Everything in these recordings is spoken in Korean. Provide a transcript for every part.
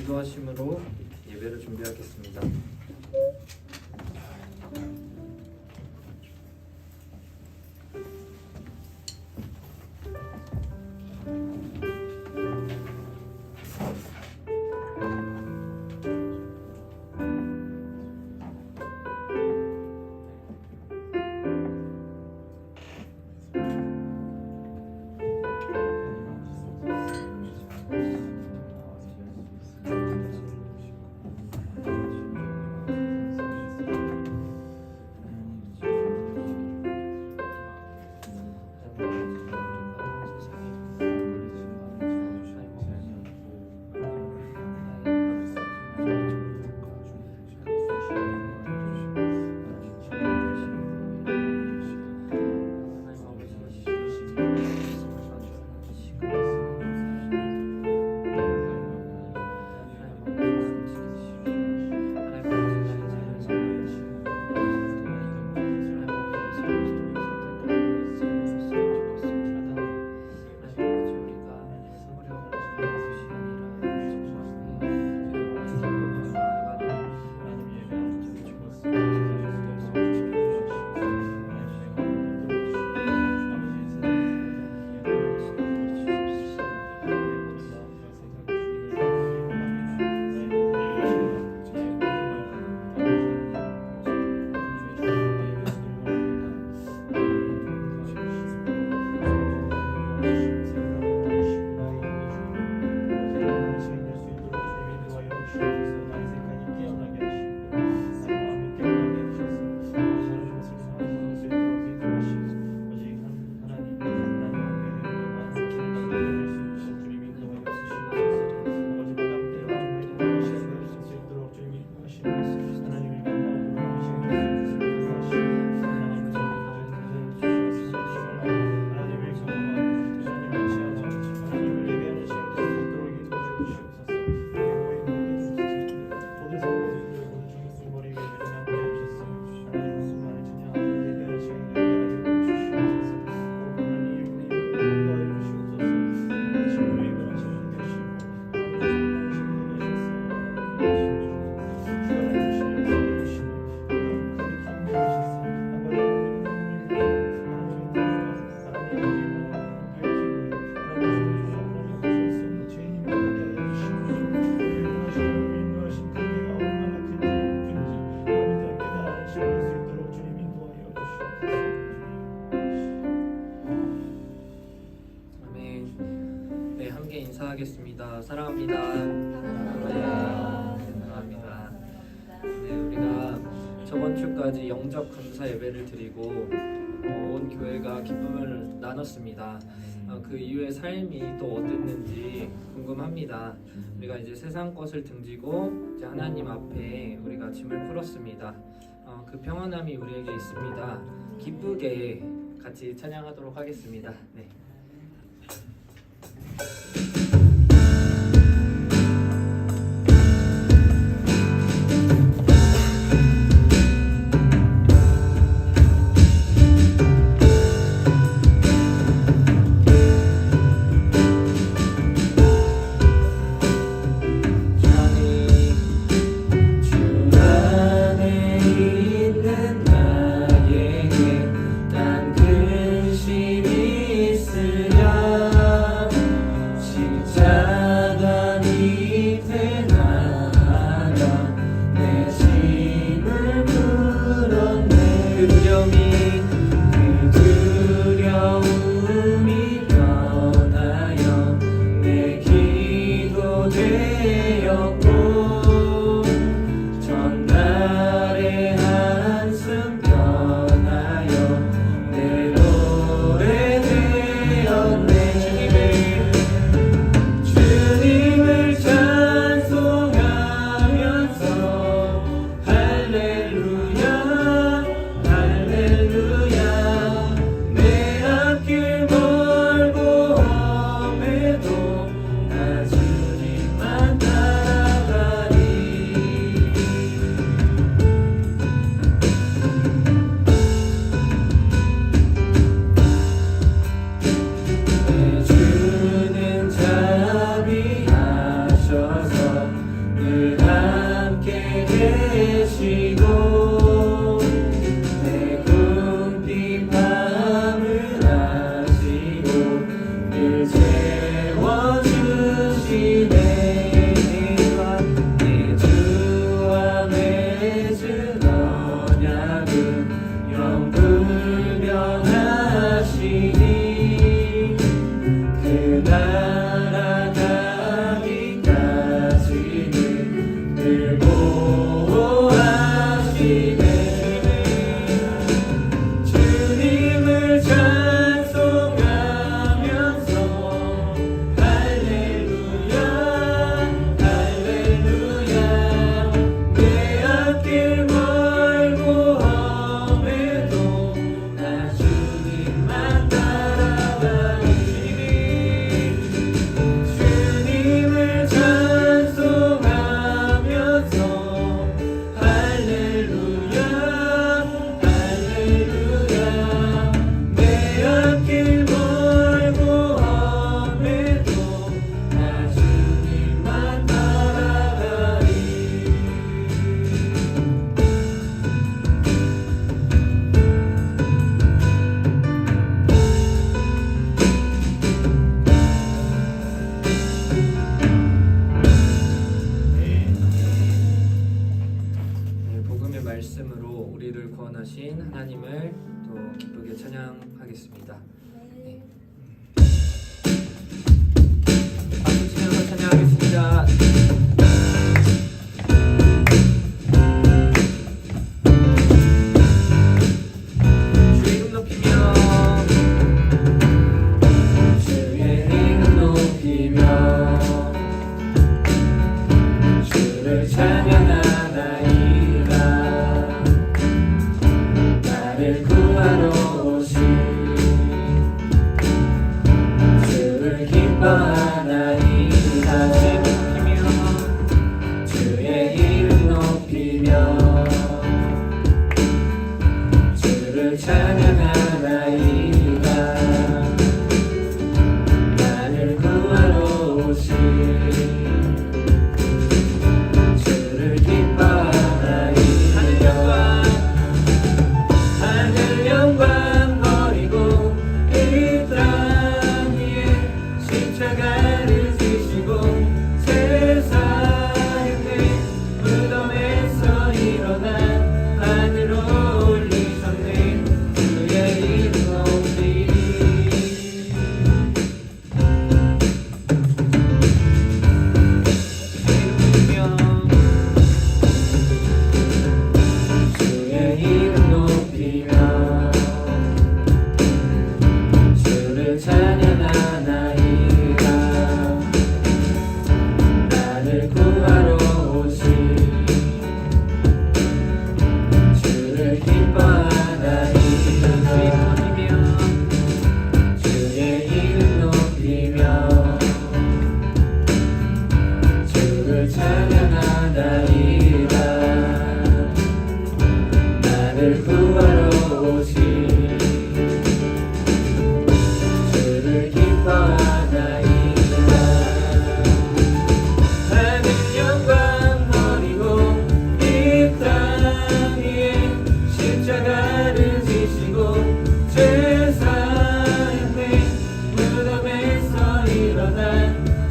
기도하심으로 예배를 준비하겠습니다. 인사하겠습니다. 사랑합니다. 사랑합니다. 네, 우리가 저번 주까지 영접 감사 예배를 드리고 온 교회가 기쁨을 나눴습니다. 그 이후의 삶이 또 어땠는지 궁금합니다. 우리가 이제 세상 것을 등지고 이제 하나님 앞에 우리가 짐을 풀었습니다. 그 평안함이 우리에게 있습니다. 기쁘게 같이 찬양하도록 하겠습니다. 네. 있는 나에게 난 근심이 있어 구원하신 하나님을 또 기쁘게 찬양하겠습니다. 네. 박수 치면서 찬양하겠습니다. 주의 이름 높이며 주의 이름 높이며 주를 찬양하나이다. 나를 구하러 오신 주를 기뻐하나이다. 주의 이름 높이며 주를 찬양하나이다. 나를 구하러 오신 주를 기뻐하나이다. 하늘 영광 버리고 이 땅 위에 십자가를 지시고 세상의 무덤에서 일어나 하늘로 올리셨네. 주의 이름 높이 주의 이름 높이며 주를 찬양하나이다. 나를 구하러 오신 주를 기뻐하나이다. 주의 이름 높이며 주를 찬양하나이다. 나를 구하러 오신 주를 기뻐하나이다. 하늘 영광 버리고 이 땅 위에 십자가를 지시고 죄 사함의 무덤에서 일어나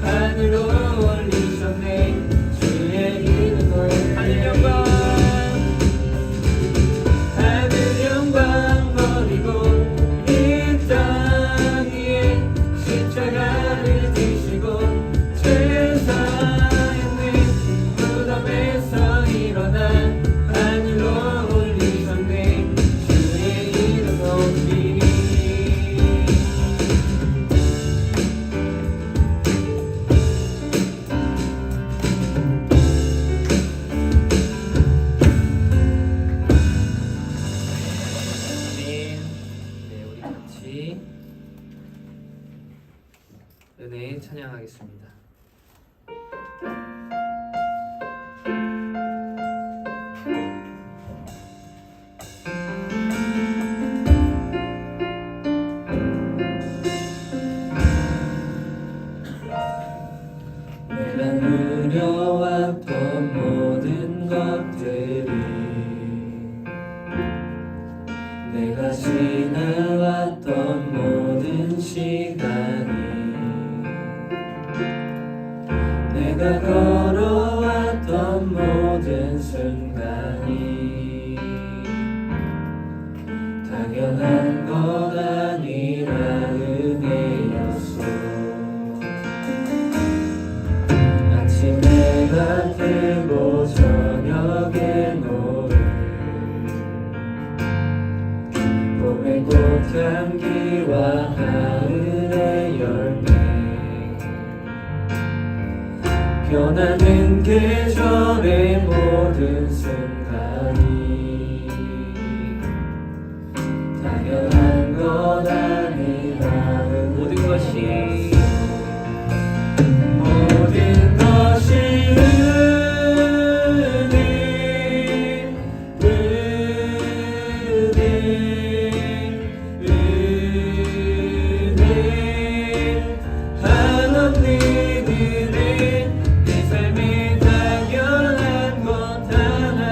하늘로 올리셨네. 주의 이름 높이 하늘 영광 버리고 이 땅 위에 십자가를 지시고 죄 사함의 무덤에서 일어나 하늘로 올리셨네. 주의 이름 높이 아멘. 네, 우리 같이 은혜 찬양하겠습니다. 내가 누려왔던 모든 것들이 내가 지나왔던 모든 시간이 내가 걸어왔던 모든 순간이 당연한 것 아니라 은혜였어. 아침에가 뜨고 저녁에 노을 봄의 꽃향기와 가을의 열매 변하는 계절의 모든 순간이 당연한 것 아니라 모든 것이 한없는 은혜 내 삶에 당연한 것 하나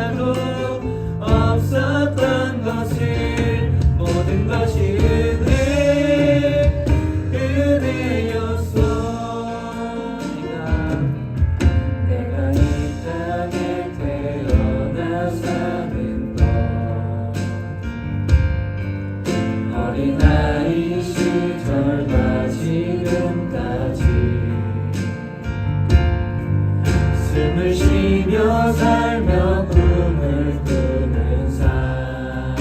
어린아이 시절과 지금까지 숨을 쉬며 살며 꿈을 꾸는 삶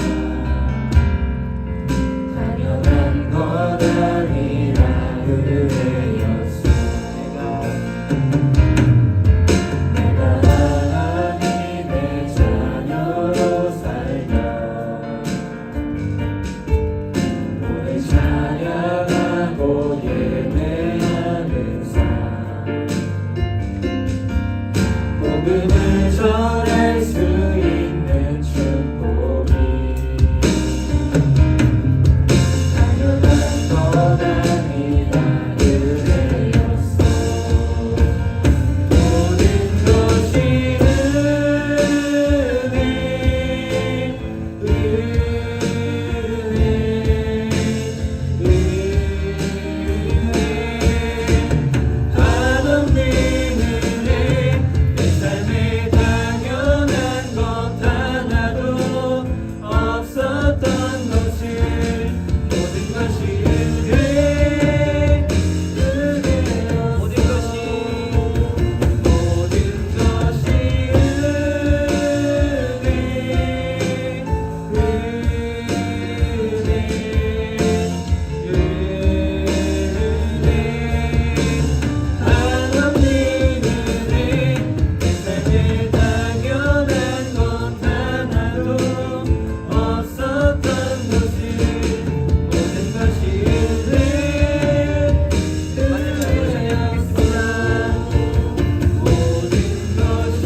당연한 것 아니라 은혜였어. 내가 하나님의 자녀로 살며 오늘 찬양하고 예배하는 삶 복음을 전할 수 있는 축복이 당연한 것 아니라 은혜였어. 모든 것이 한없는 은혜 내 삶에 당연한 것 하나도 없었던 것을 모든 것이 은혜 은혜였어. 모든 것이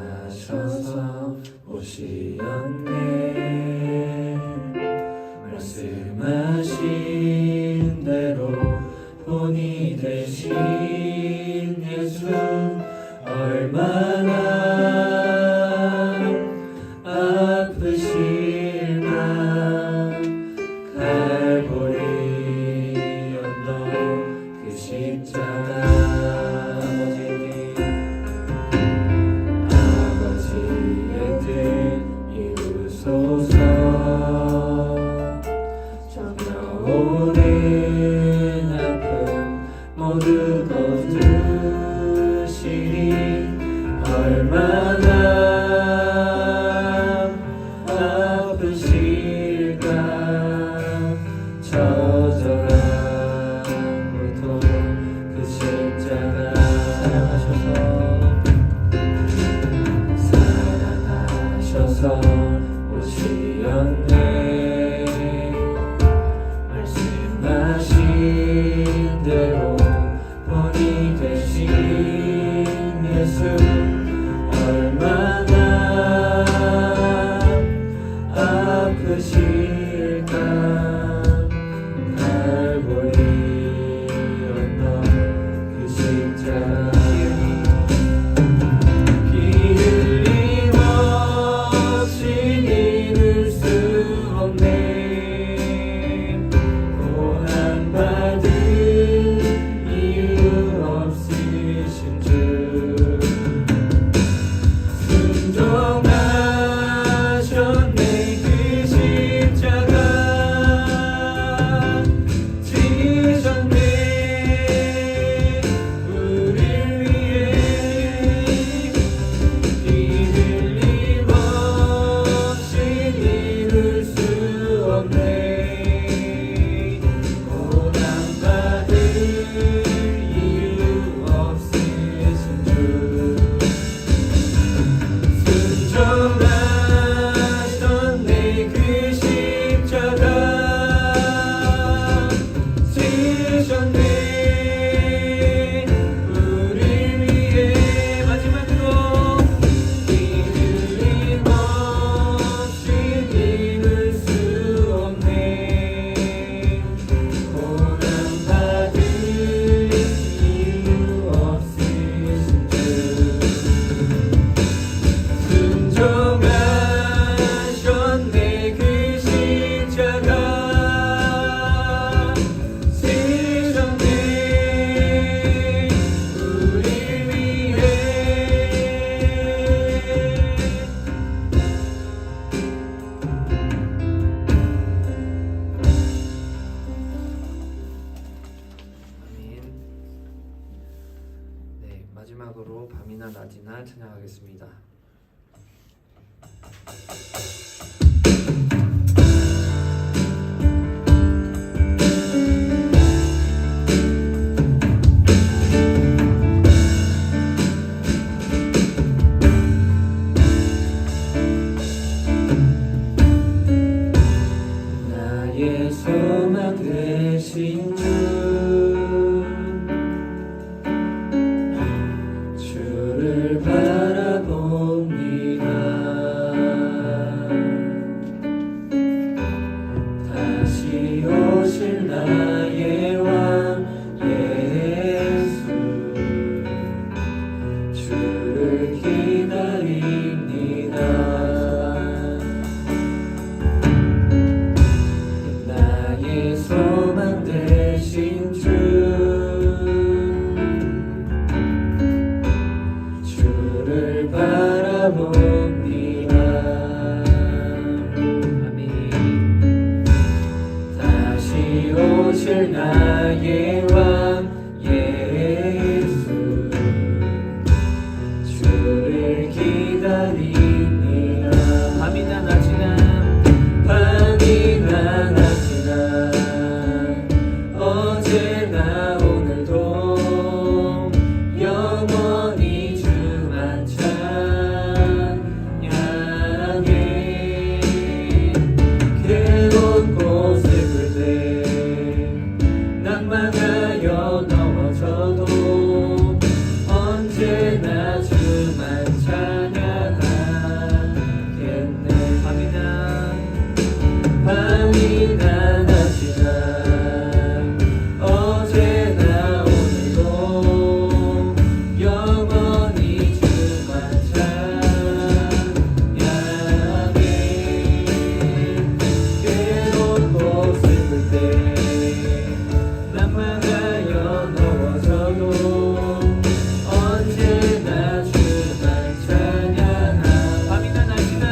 사랑하셔서 오시었네. 말씀하신 대로 본이 되신 예수 얼마나 아프실까. 갈보리 언덕 그 십자가 아버지의 뜻 이루소서. 정겨오는 아픔 모두 거두시니 얼마나 마지막으로 밤이나 낮이나 찬양하겠습니다. 나의 소망 되신 주를 바라봅니다. 다시 오실 나의 왕 예수, 주를 기다립니다. 나의 소망 되신 주를 바라봅니다. 아멘. 다시 오실 나의 왕 예수, 주를 기다립니다. 밤이나 낮이나 밤이나 낮이나 어제나 오늘도 영원히 주만 찬양해. 괴롭고 슬플 때 낭만하여 넘어져도 언제나 주만 찬양하겠네. 밤이나 낮이나 어제나 오늘도 영원히 주만 찬양해. 괴롭고 슬플 때 낭만하여 넘어져도 언제나 주만 찬양하. 밤이나 낮이나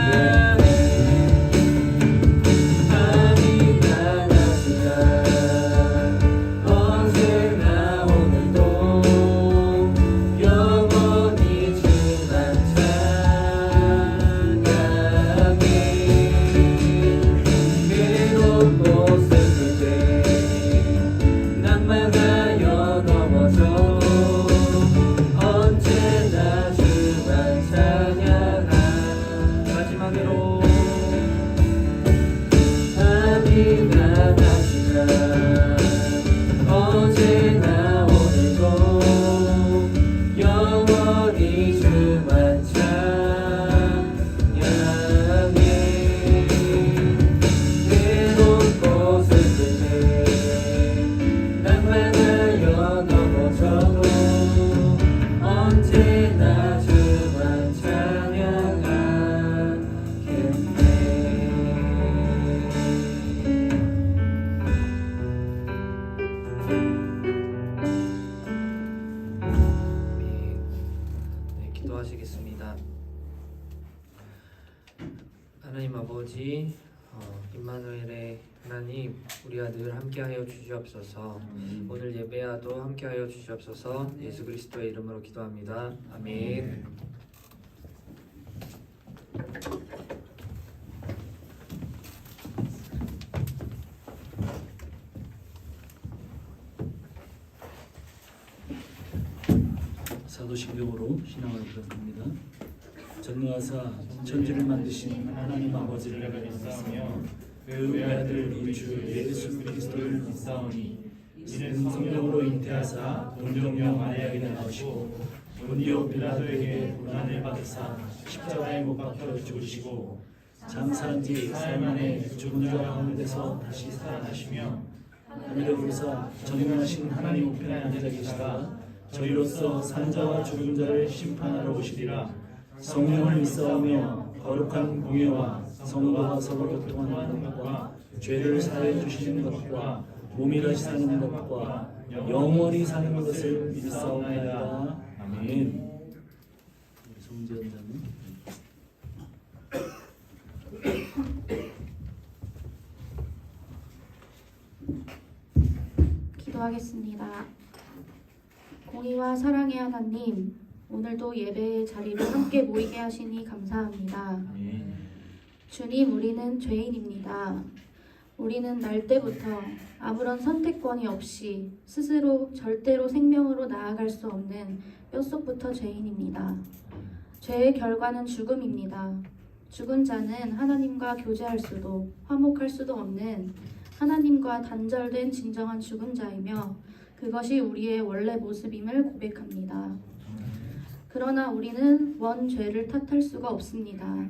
밤이나 낮이나 언제나 오늘도 영원히 주만 찬양해. 괴롭고 슬플 때 낭만하여 넘어져도 언제나 주만 찬양하. 마지막으로 밤이나 낮이나 어제나 오늘도 영원히 주만 찬양해. 괴롭고 슬플 때 낭만하여 넘어져도 언제나 주만 찬양하겠네. 네, 기도하시겠습니다. 하나님 아버지, 임마누엘의 하나님, 우리와 늘 함께하여 주시옵소서. 오늘 예배와도 함께하여 주시옵소서. 예수 그리스도의 이름으로 기도합니다. 아멘. 사도신경으로 신앙을 고백합니다. 전능하사 천지를 만드신 하나님 아버지를 믿사오며 그 외아들 우리 주 예수 그리스도를 믿사오니 이는 성령으로 잉태하사 동정녀 마리아에게 나오시고 본디오 빌라도에게 고난을 받으사 십자가에 못 박혀 죽으시고 장사한 지 사흘 만에 죽은 자 가운데서 다시 살아나시며 하늘에 오르사 전능하신 하나님 우편에 앉아 계시다가 저희로서 산자와 죽은 자를 심판하러 오시리라. 성령을 믿사오며 거룩한 공예와 성도와 서로 교통하는 것과 죄를 사해 주시는 것과 몸이 다시 사는 것과 영원히 사는 것을 믿사오나이다. 아멘. 송지연자님. 기도하겠습니다. 공의와 사랑의 하나님, 오늘도 예배의 자리로 함께 모이게 하시니 감사합니다. 주님, 우리는 죄인입니다. 우리는 날 때부터 아무런 선택권이 없이 스스로 절대로 생명으로 나아갈 수 없는 뼛속부터 죄인입니다. 죄의 결과는 죽음입니다. 죽은 자는 하나님과 교제할 수도 화목할 수도 없는 하나님과 단절된 진정한 죽은 자이며 그것이 우리의 원래 모습임을 고백합니다. 그러나 우리는 원 죄를 탓할 수가 없습니다.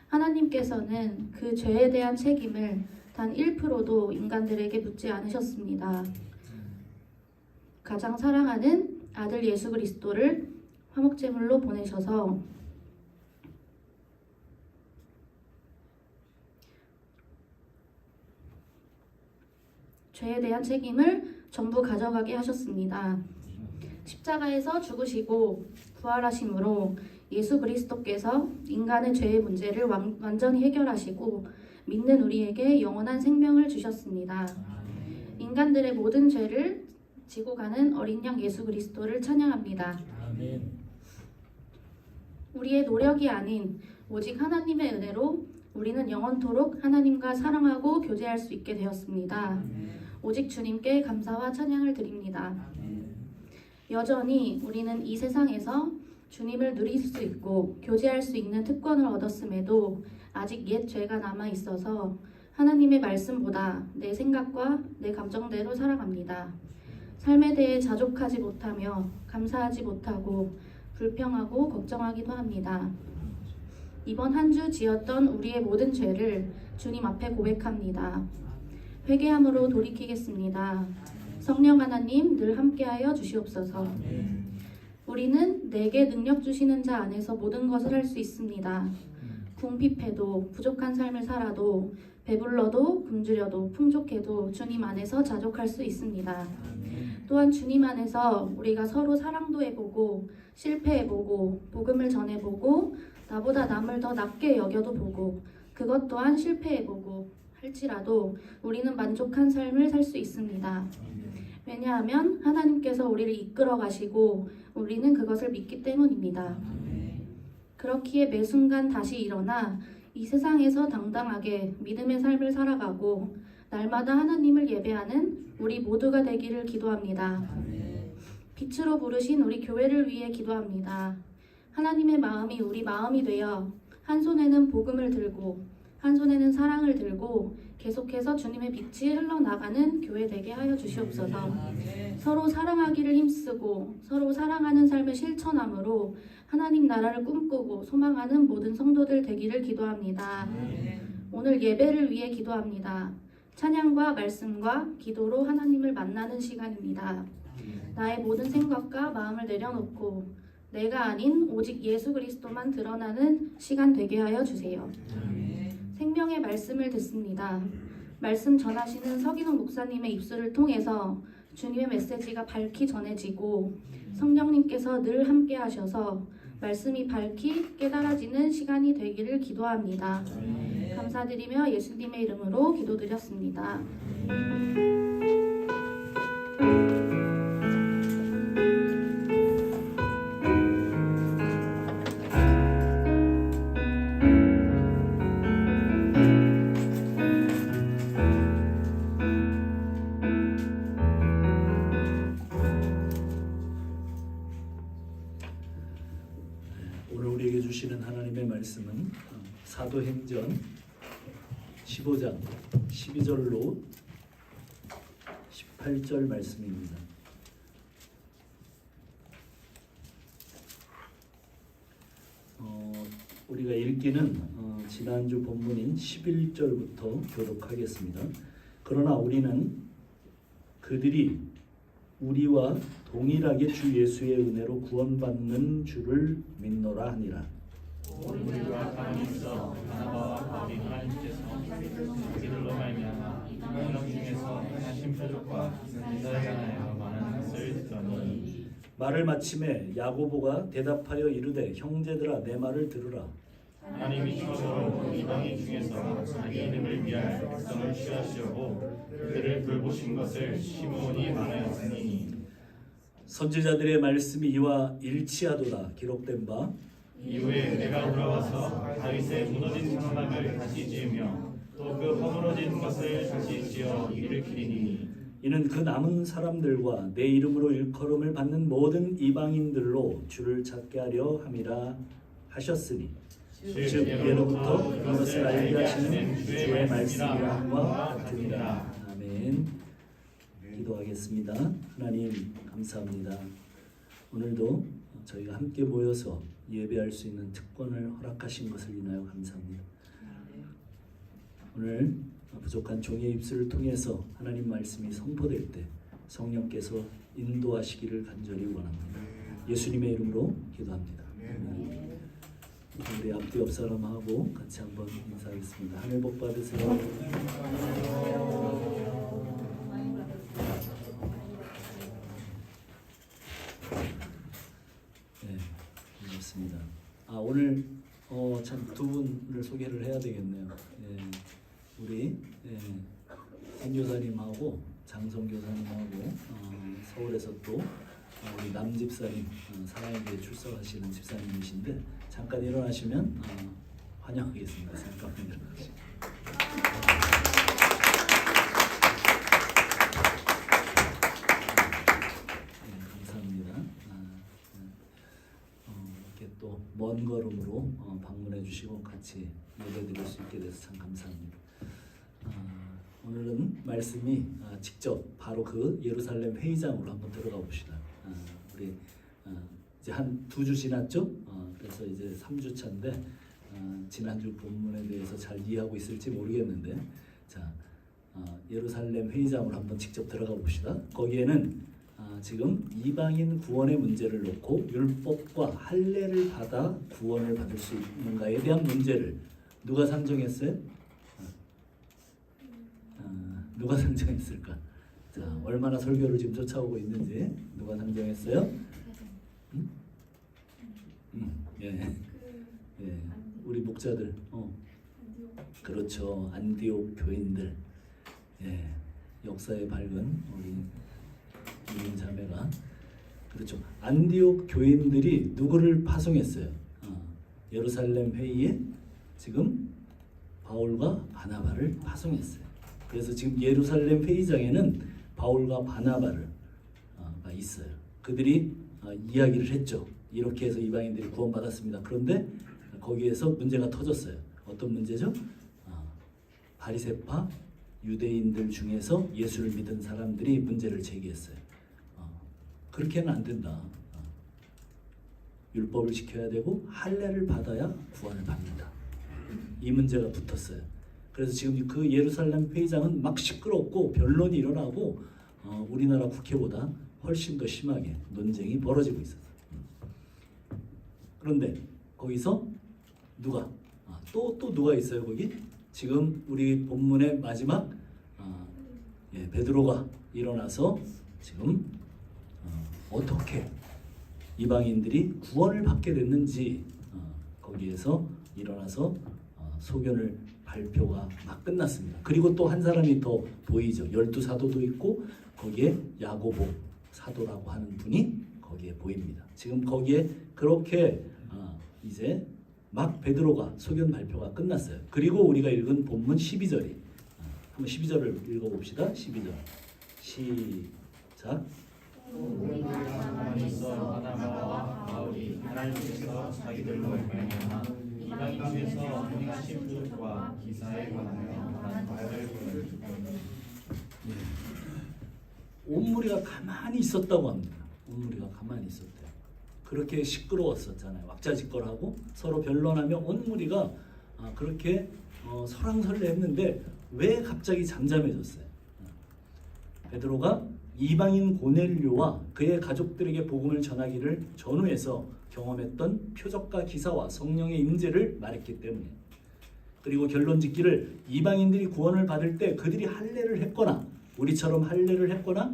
하나님께서는 그 죄에 대한 책임을 단 1%도 인간들에게 묻지 않으셨습니다. 가장 사랑하는 아들 예수 그리스도를 화목제물로 보내셔서 죄에 대한 책임을 전부 가져가게 하셨습니다. 십자가에서 죽으시고 부활하심으로 예수 그리스도께서 인간의 죄의 문제를 완전히 해결하시고 믿는 우리에게 영원한 생명을 주셨습니다. 인간들의 모든 죄를 지고 가는 어린 양 예수 그리스도를 찬양합니다. 아멘. 우리의 노력이 아닌 오직 하나님의 은혜로 우리는 영원토록 하나님과 사랑하고 교제할 수 있게 되었습니다. 오직 주님께 감사와 찬양을 드립니다. 여전히 우리는 이 세상에서 주님을 누릴 수 있고 교제할 수 있는 특권을 얻었음에도 아직 옛 죄가 남아 있어서 하나님의 말씀보다 내 생각과 내 감정대로 살아갑니다. 삶에 대해 자족하지 못하며 감사하지 못하고 불평하고 걱정하기도 합니다. 이번 한 주 지었던 우리의 모든 죄를 주님 앞에 고백합니다. 회개함으로 돌이키겠습니다. 성령 하나님 늘 함께하여 주시옵소서. 우리는 내게 능력 주시는 자 안에서 모든 것을 할 수 있습니다. 궁핍해도 부족한 삶을 살아도 배불러도 굶주려도 풍족해도 주님 안에서 자족할 수 있습니다. 또한 주님 안에서 우리가 서로 사랑도 해보고 실패해보고 복음을 전해보고 나보다 남을 더 낮게 여겨도 보고 그것 또한 실패해보고 할지라도 우리는 만족한 삶을 살 수 있습니다. 왜냐하면 하나님께서 우리를 이끌어 가시고 우리는 그것을 믿기 때문입니다. 그렇기에 매 순간 다시 일어나 이 세상에서 당당하게 믿음의 삶을 살아가고 날마다 하나님을 예배하는 우리 모두가 되기를 기도합니다. 빛으로 부르신 우리 교회를 위해 기도합니다. 하나님의 마음이 우리 마음이 되어 한 손에는 복음을 들고 한 손에는 사랑을 들고 계속해서 주님의 빛이 흘러나가는 교회 되게 하여 주시옵소서. 서로 사랑하기를 힘쓰고 서로 사랑하는 삶을 실천함으로 하나님 나라를 꿈꾸고 소망하는 모든 성도들 되기를 기도합니다. 오늘 예배를 위해 기도합니다. 찬양과 말씀과 기도로 하나님을 만나는 시간입니다. 나의 모든 생각과 마음을 내려놓고 내가 아닌 오직 예수 그리스도만 드러나는 시간 되게 하여 주세요. 생명의 말씀을 듣습니다. 말씀 전하시는 서기동 목사님의 입술을 통해서 주님의 메시지가 밝히 전해지고 성령님께서 늘 함께 하셔서 말씀이 밝히 깨달아지는 시간이 되기를 기도합니다. 감사드리며 예수님의 이름으로 기도드렸습니다. 오늘 우리에게 주시는 하나님의 말씀은 사도행전 15장 12절로 18절 말씀입니다. 우리가 읽기는 지난주 본문인 11절부터 교독하겠습니다. 그러나 우리는 그들이 우리와 동일하게 주 예수의 은혜로 구원받는 줄을 믿노라 하니라. 우리가 하나님께서 바나바와 바울이 하나님께서 그들로 말미암아 성령 중에서 하신 표적과 기사에 관하여 많은 것을 들었노니 말을 마침에 야고보가 대답하여 이르되 형제들아 내 말을 들으라. 하나님이 처음으로 이방인 중에서 자기 이름을 위하여 백성을 취하시려고 그들을 돌보신 것을 시므온이 말하였으니 선지자들의 말씀이 이와 일치하도다 기록된 바 이후에 내가 돌아와서 다윗의 무너진 성막을 다시 지으며 또 그 허물어진 것을 다시 지어 일으키리니 이는 그 남은 사람들과 내 이름으로 일컬음을 받는 모든 이방인들로 주를 찾게 하려 함이라 하셨으니 즉 예로부터 그것을 알게 하시는 주의 말씀이라함과 같으니라. 아멘. 기도하겠습니다. 하나님 감사합니다. 오늘도 저희가 함께 모여서 예배할 수 있는 특권을 허락하신 것을 인하여 감사합니다. 오늘 부족한 종의 입술을 통해서 하나님 말씀이 선포될 때 성령께서 인도하시기를 간절히 원합니다. 예수님의 이름으로 기도합니다. 우리 앞뒤 옆 사람하고 같이 한번 인사하겠습니다. 하늘 복 받으세요. 네, 반갑습니다. 오늘 참 두 분을 소개를 해야 되겠네요. 우리 한 교사님하고 장성 교사님하고 서울에서 또 우리 남 집사님 사랑에게 출석하시는 집사님이신데 잠깐 일어나시면 환영하겠습니다. 잠깐 일어나시죠. 감사합니다. 이렇게 또 먼 걸음으로 방문해 주시고 같이 예배드릴 수 있게 돼서 참 감사합니다. 오늘은 말씀이 직접 바로 그 예루살렘 회의장으로 한번 들어가 봅시다. 우리 이제 한 2주 지났죠? 그래서 이제 3주 차인데 지난주 본문에 대해서 잘 이해하고 있을지 모르겠는데 자 예루살렘 회의장으로 한번 직접 들어가 봅시다. 거기에는 지금 이방인 구원의 문제를 놓고 율법과 할례를 받아 구원을 받을 수 있는가에 대한 문제를 누가 상정했어요? 누가 상정했을까? 자, 얼마나 설교를 지금 쫓아오고 있는지 누가 상정했어요? 예, 우리 목자들, 그렇죠, 안디옥 교인들, 역사에 밝은 우리 유인 자매가, 그렇죠, 안디옥 교인들이 누구를 파송했어요? 예루살렘 회의에 지금 바울과 바나바를 파송했어요. 그래서 지금 예루살렘 회의장에는 바울과 바나바가 있어요. 그들이 이야기를 했죠. 이렇게 해서 이방인들이 구원받았습니다. 그런데 거기에서 문제가 터졌어요. 어떤 문제죠? 바리새파 유대인들 중에서 예수를 믿은 사람들이 문제를 제기했어요. 그렇게는 안 된다. 율법을 지켜야 되고 할례를 받아야 구원을 받는다. 이 문제가 붙었어요. 그래서 지금 그 예루살렘 회의장은 막 시끄럽고 변론이 일어나고 우리나라 국회보다 훨씬 더 심하게 논쟁이 벌어지고 있었어요. 그런데 거기서 누가 또 누가 있어요 거기? 지금 우리 본문의 마지막 베드로가 일어나서 지금 어떻게 이방인들이 구원을 받게 됐는지 거기에서 일어나서 소견을 발표가 막 끝났습니다. 그리고 또 한 사람이 더 보이죠. 12사도도 있고 거기에 야고보 사도라고 하는 분이 거기에 보입니다. 지금 거기에 그렇게 이제 막 베드로가 소견 발표가 끝났어요. 그리고 우리가 읽은 본문 12절이 한번 12절을 읽어봅시다. 12절 시작. 우리가 가만히 있어 바나바와 바울이 하나님께서 자기들로 말미암아 이방인 중에서 행하신 표적과 기사에 관하여 말한 바를 보여주고 온 무리가 가만히 있었다고 합니다. 온 무리가 가만히 있었대요. 그렇게 시끄러웠었잖아요. 왁자지껄하고 서로 변론하며 온 무리가 그렇게 설왕설래했는데 왜 갑자기 잠잠해졌어요? 베드로가 이방인 고넬료와 그의 가족들에게 복음을 전하기를 전후해서 경험했던 표적과 기사와 성령의 임재를 말했기 때문에, 그리고 결론 짓기를 이방인들이 구원을 받을 때 그들이 할례를 했거나 우리처럼 할례를 했거나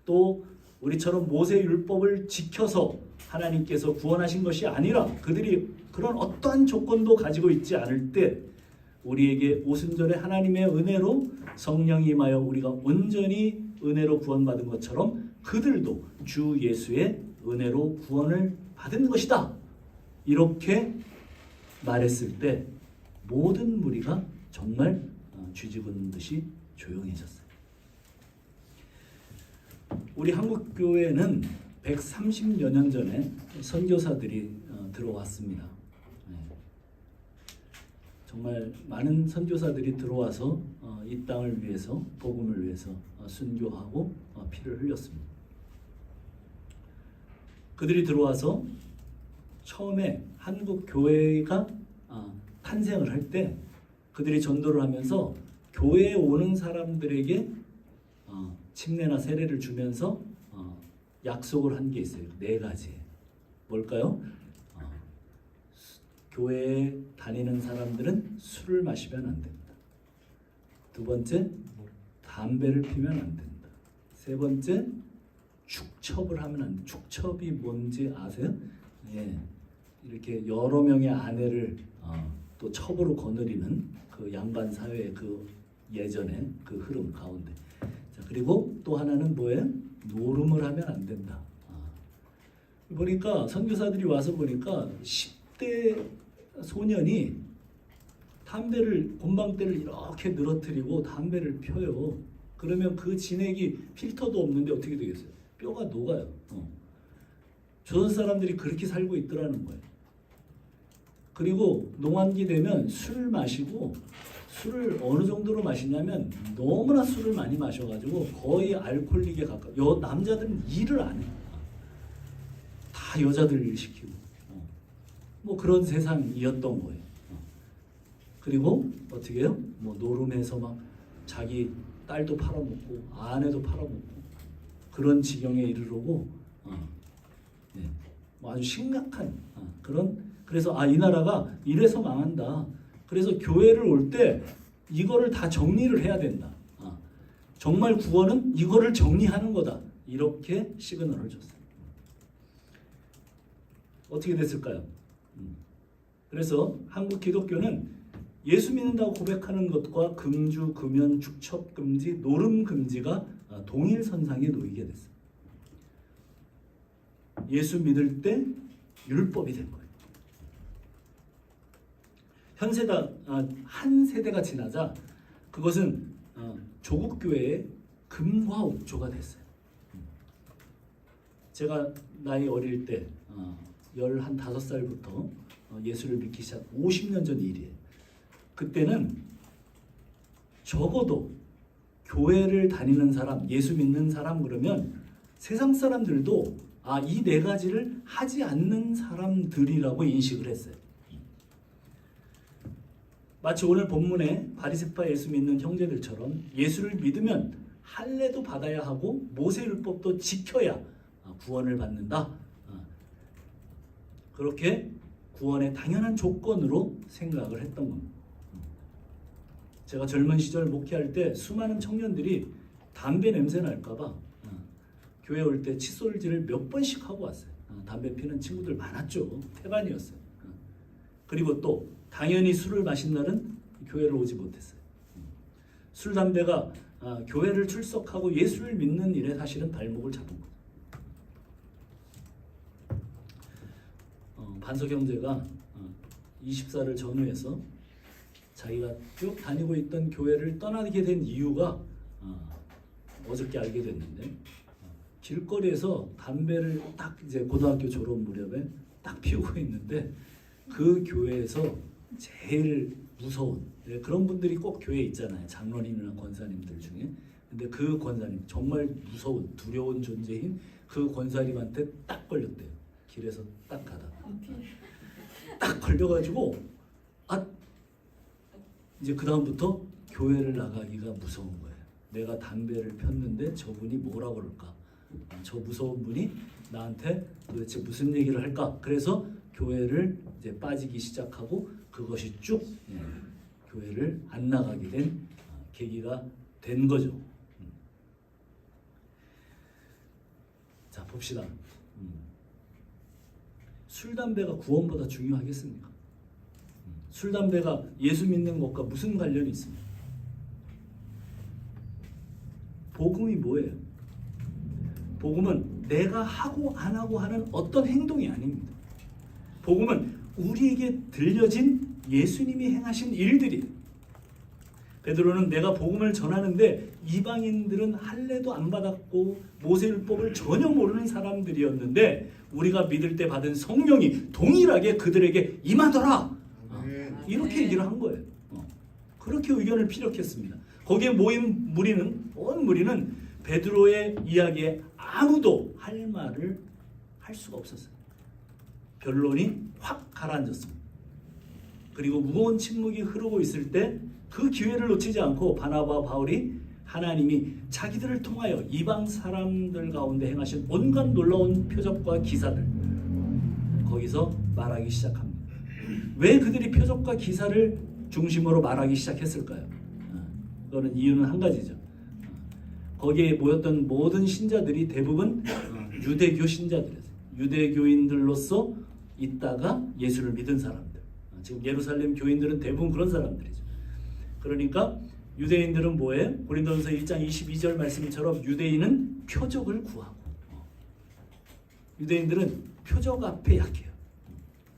또 우리처럼 모세 율법을 지켜서 하나님께서 구원하신 것이 아니라 그들이 그런 어떠한 조건도 가지고 있지 않을 때 우리에게 오순절에 하나님의 은혜로 성령이 임하여 우리가 온전히 은혜로 구원받은 것처럼 그들도 주 예수의 은혜로 구원을 받은 것이다. 이렇게 말했을 때 모든 무리가 정말 쥐집은 듯이 조용해졌어요. 우리 한국 교회는 130여 년 전에 선교사들이 들어왔습니다. 정말 많은 선교사들이 들어와서 이 땅을 위해서, 복음을 위해서 순교하고 피를 흘렸습니다. 그들이 들어와서 처음에 한국 교회가 탄생을 할 때 그들이 전도를 하면서 교회에 오는 사람들에게 침례나 세례를 주면서 약속을 한 게 있어요. 4가지. 뭘까요? 교회에 다니는 사람들은 술을 마시면 안 된다. 2번째, 담배를 피면 안 된다. 3번째, 축첩을 하면 안 된다. 축첩이 뭔지 아세요? 예, 이렇게 여러 명의 아내를 또 첩으로 거느리는 그 양반 사회의 그 예전의 그 흐름 가운데. 자, 그리고 또 하나는 뭐예요? 노름을 하면 안 된다. 보니까 선교사들이 와서 보니까 10대 소년이 담배를 곰방대를 이렇게 늘어뜨리고 담배를 펴요. 그러면 그 진액이 필터도 없는데 어떻게 되겠어요? 뼈가 녹아요. 조선 사람들이 그렇게 살고 있더라는 거예요. 그리고 농한기 되면 술 마시고, 술을 어느 정도로 마시냐면 너무나 술을 많이 마셔가지고 거의 알코올릭에 가까워. 남자들은 일을 안 해요. 다 여자들 일 시키고 뭐 그런 세상이었던 거예요. 그리고 어떻게 해요? 뭐 노름해서 막 자기 딸도 팔아먹고 아내도 팔아먹고 그런 지경에 이르르고 네. 뭐 아주 심각한 그런. 그래서 이 나라가 이래서 망한다. 그래서 교회를 올 때 이거를 다 정리를 해야 된다. 정말 구원은 이거를 정리하는 거다. 이렇게 시그널을 줬어요. 어떻게 됐을까요? 그래서 한국 기독교는 예수 믿는다고 고백하는 것과 금주, 금연, 축첩 금지, 노름 금지가 동일선상에 놓이게 됐어요. 예수 믿을 때 율법이 된 거예요. 한 세대가 지나자 그것은 조국 교회의 금과 옥조가 됐어요. 제가 나이 어릴 때 15살부터 예수를 믿기 시작 50년 전 일이에요. 그때는 적어도 교회를 다니는 사람, 예수 믿는 사람 그러면 세상 사람들도 이 4가지를 하지 않는 사람들이라고 인식을 했어요. 마치 오늘 본문에 바리새파 예수 믿는 형제들처럼 예수를 믿으면 할례도 받아야 하고 모세율법도 지켜야 구원을 받는다. 그렇게 구원의 당연한 조건으로 생각을 했던 겁니다. 제가 젊은 시절 목회할 때 수많은 청년들이 담배 냄새 날까봐 교회 올 때 칫솔질을 몇 번씩 하고 왔어요. 담배 피는 친구들 많았죠. 태반이었어요. 그리고 또 당연히 술을 마신 날은 교회를 오지 못했어요. 술, 담배가 교회를 출석하고 예수를 믿는 일에 사실은 발목을 잡은 거죠. 반석 형제가 24를 전후해서 자기가 쭉 다니고 있던 교회를 떠나게 된 이유가 어저께 알게 됐는데, 길거리에서 담배를 딱 이제 고등학교 졸업 무렵에 딱 피우고 있는데 그 교회에서 제일 무서운 그런 분들이 꼭 교회에 있잖아요. 장로님이나 권사님들 중에. 근데 그 권사님 정말 무서운 두려운 존재인 그 권사님한테 딱 걸렸대요. 길에서 딱 가다가 딱 걸려가지고 이제 그 다음부터 교회를 나가기가 무서운 거예요. 내가 담배를 폈는데 저분이 뭐라 그럴까? 저 무서운 분이 나한테 도대체 무슨 얘기를 할까? 그래서 교회를 이제 빠지기 시작하고 그것이 쭉 교회를 안 나가게 된 계기가 된 거죠. 자, 봅시다. 술, 담배가 구원보다 중요하겠습니까? 술, 담배가 예수 믿는 것과 무슨 관련이 있습니까? 복음이 뭐예요? 복음은 내가 하고 안 하고 하는 어떤 행동이 아닙니다. 복음은 우리에게 들려진 예수님이 행하신 일들이에요. 베드로는 내가 복음을 전하는데 이방인들은 할례도 안 받았고 모세율법을 전혀 모르는 사람들이었는데 우리가 믿을 때 받은 성령이 동일하게 그들에게 임하더라. 이렇게 얘기를 한 거예요. 그렇게 의견을 피력했습니다. 거기에 모인 무리는 온 무리는 베드로의 이야기에 아무도 할 말을 할 수가 없었어요. 변론이 확 가라앉았습니다. 그리고 무거운 침묵이 흐르고 있을 때 그 기회를 놓치지 않고 바나바와 바울이 하나님이 자기들을 통하여 이방 사람들 가운데 행하신 온갖 놀라운 표적과 기사들 거기서 말하기 시작합니다. 왜 그들이 표적과 기사를 중심으로 말하기 시작했을까요? 그거는 이유는 한 가지죠. 거기에 모였던 모든 신자들이 대부분 유대교 신자들이었어요. 유대교인들로서 있다가 예수를 믿은 사람들. 지금 예루살렘 교인들은 대부분 그런 사람들이죠. 그러니까 유대인들은 뭐예요? 고린도전서 1장 22절 말씀처럼 유대인은 표적을 구하고 유대인들은 표적 앞에 약해요.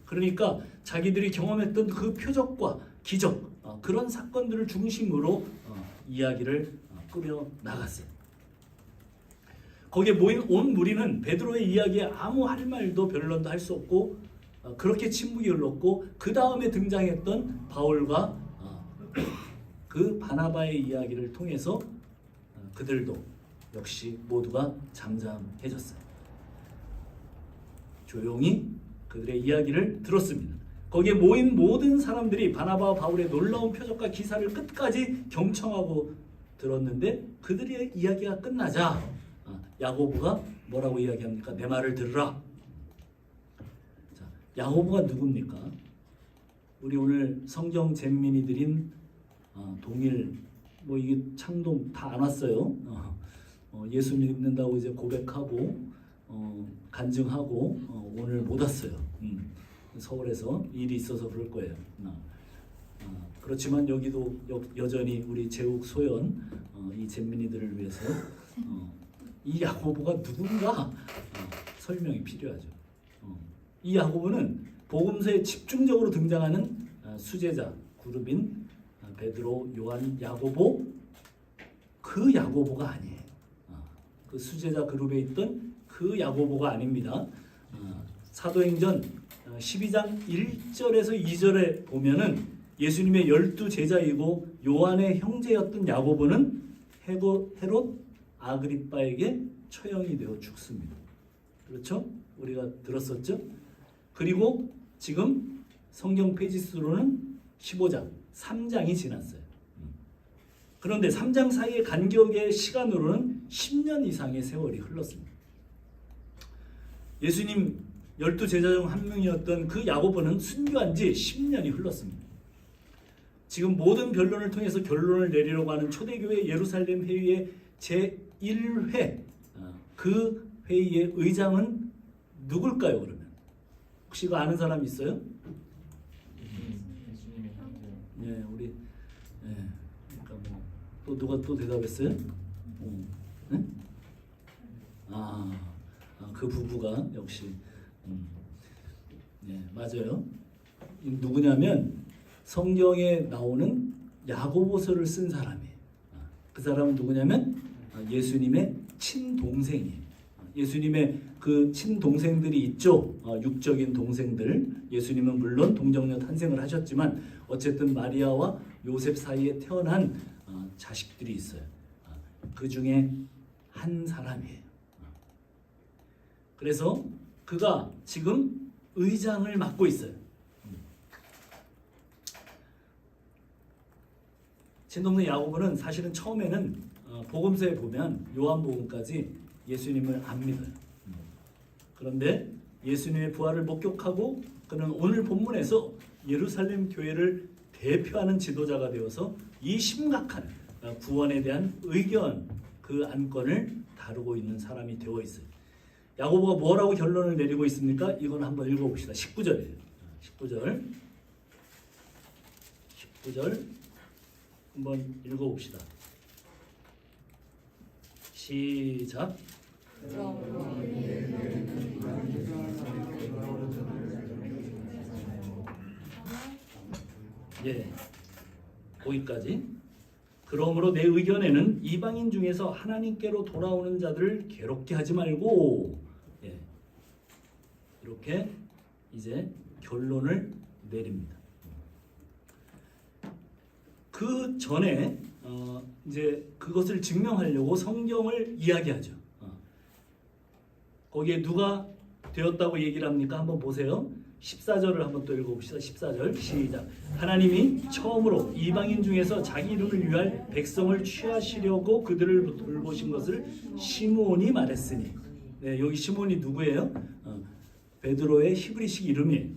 그러니까 자기들이 경험했던 그 표적과 기적 그런 사건들을 중심으로 이야기를 꾸려 나갔어요. 거기에 모인 온 무리는 베드로의 이야기에 아무 할 말도 변론도 할 수 없고 그렇게 침묵이 흘렀고 그 다음에 등장했던 바울과 그 바나바의 이야기를 통해서 그들도 역시 모두가 잠잠해졌어요. 조용히 그들의 이야기를 들었습니다. 거기에 모인 모든 사람들이 바나바와 바울의 놀라운 표적과 기사를 끝까지 경청하고 들었는데 그들의 이야기가 끝나자 야고보가 뭐라고 이야기합니까? 내 말을 들으라. 자, 야고보가 누굽니까? 우리 오늘 성경 잼민이들인 동일 뭐 이게 창동 다 안 왔어요. 예수 믿는다고 이제 고백하고 간증하고 오늘 못 왔어요. 서울에서 일이 있어서 그럴 거예요. 그렇지만 여기도 여전히 우리 제욱 소연 이 잼민이들을 위해서 이 야고보가 누군가 설명이 필요하죠. 이 야고보는 복음서에 집중적으로 등장하는 수제자 그룹인 베드로, 요한, 야고보 그 야고보가 아니에요. 그 수제자 그룹에 있던 그 야고보가 아닙니다. 사도행전 12장 1절에서 2절에 보면은 예수님의 12 제자이고 요한의 형제였던 야고보는 헤롯 아그리빠에게 처형이 되어 죽습니다. 그렇죠? 우리가 들었었죠? 그리고 지금 성경 페이지 수로는 15장 3장이 지났어요. 그런데 3장 사이의 간격의 시간으로는 10년 이상의 세월이 흘렀습니다. 예수님 12제자 중 한 명이었던 그 야고보는 순교한 지 10년이 흘렀습니다. 지금 모든 변론을 통해서 결론을 내리려고 하는 초대교회 예루살렘 회의의 제1회 그 회의의 의장은 누굴까요? 그러면 혹시 이거 아는 사람 있어요? 예수님의 형제요. 네, 우리 그러니까 뭐 또 누가 또 대답했어요? 네? 그 부부가 역시 네, 맞아요. 누구냐면 성경에 나오는 야고보서를 쓴 사람이에요. 그 사람은 누구냐면 예수님의 친동생이에요. 예수님의 그 친동생들이 있죠. 육적인 동생들. 예수님은 물론 동정녀 탄생을 하셨지만 어쨌든 마리아와 요셉 사이에 태어난 자식들이 있어요. 그 중에 한 사람이에요. 그래서 그가 지금 의장을 맡고 있어요. 친동생 야고보는 사실은 처음에는 복음서에 보면 요한복음까지 예수님을 안 믿어요. 그런데 예수님의 부활을 목격하고 그는 오늘 본문에서 예루살렘 교회를 대표하는 지도자가 되어서 이 심각한 구원에 대한 의견 그 안건을 다루고 있는 사람이 되어 있어요. 야고보가 뭐라고 결론을 내리고 있습니까? 이건 한번 읽어봅시다. 19절이에요. 19절 한번 읽어봅시다. 시작. 예, 거기까지. 그러므로 내 의견에는 이방인 중에서 하나님께로 돌아오는 자들을 괴롭게 하지 말고, 예, 이렇게 이제 결론을 내립니다. 그 전에 이제 그것을 증명하려고 성경을 이야기하죠. 거기에 누가 되었다고 얘기를 합니까? 한번 보세요. 14절을 한번 또 읽어봅시다. 14절 시작. 하나님이 처음으로 이방인 중에서 자기 이름을 위할 백성을 취하시려고 그들을 돌보신 것을 시므온이 말했으니. 네, 여기 시므온이 누구예요? 베드로의 히브리식 이름이에요.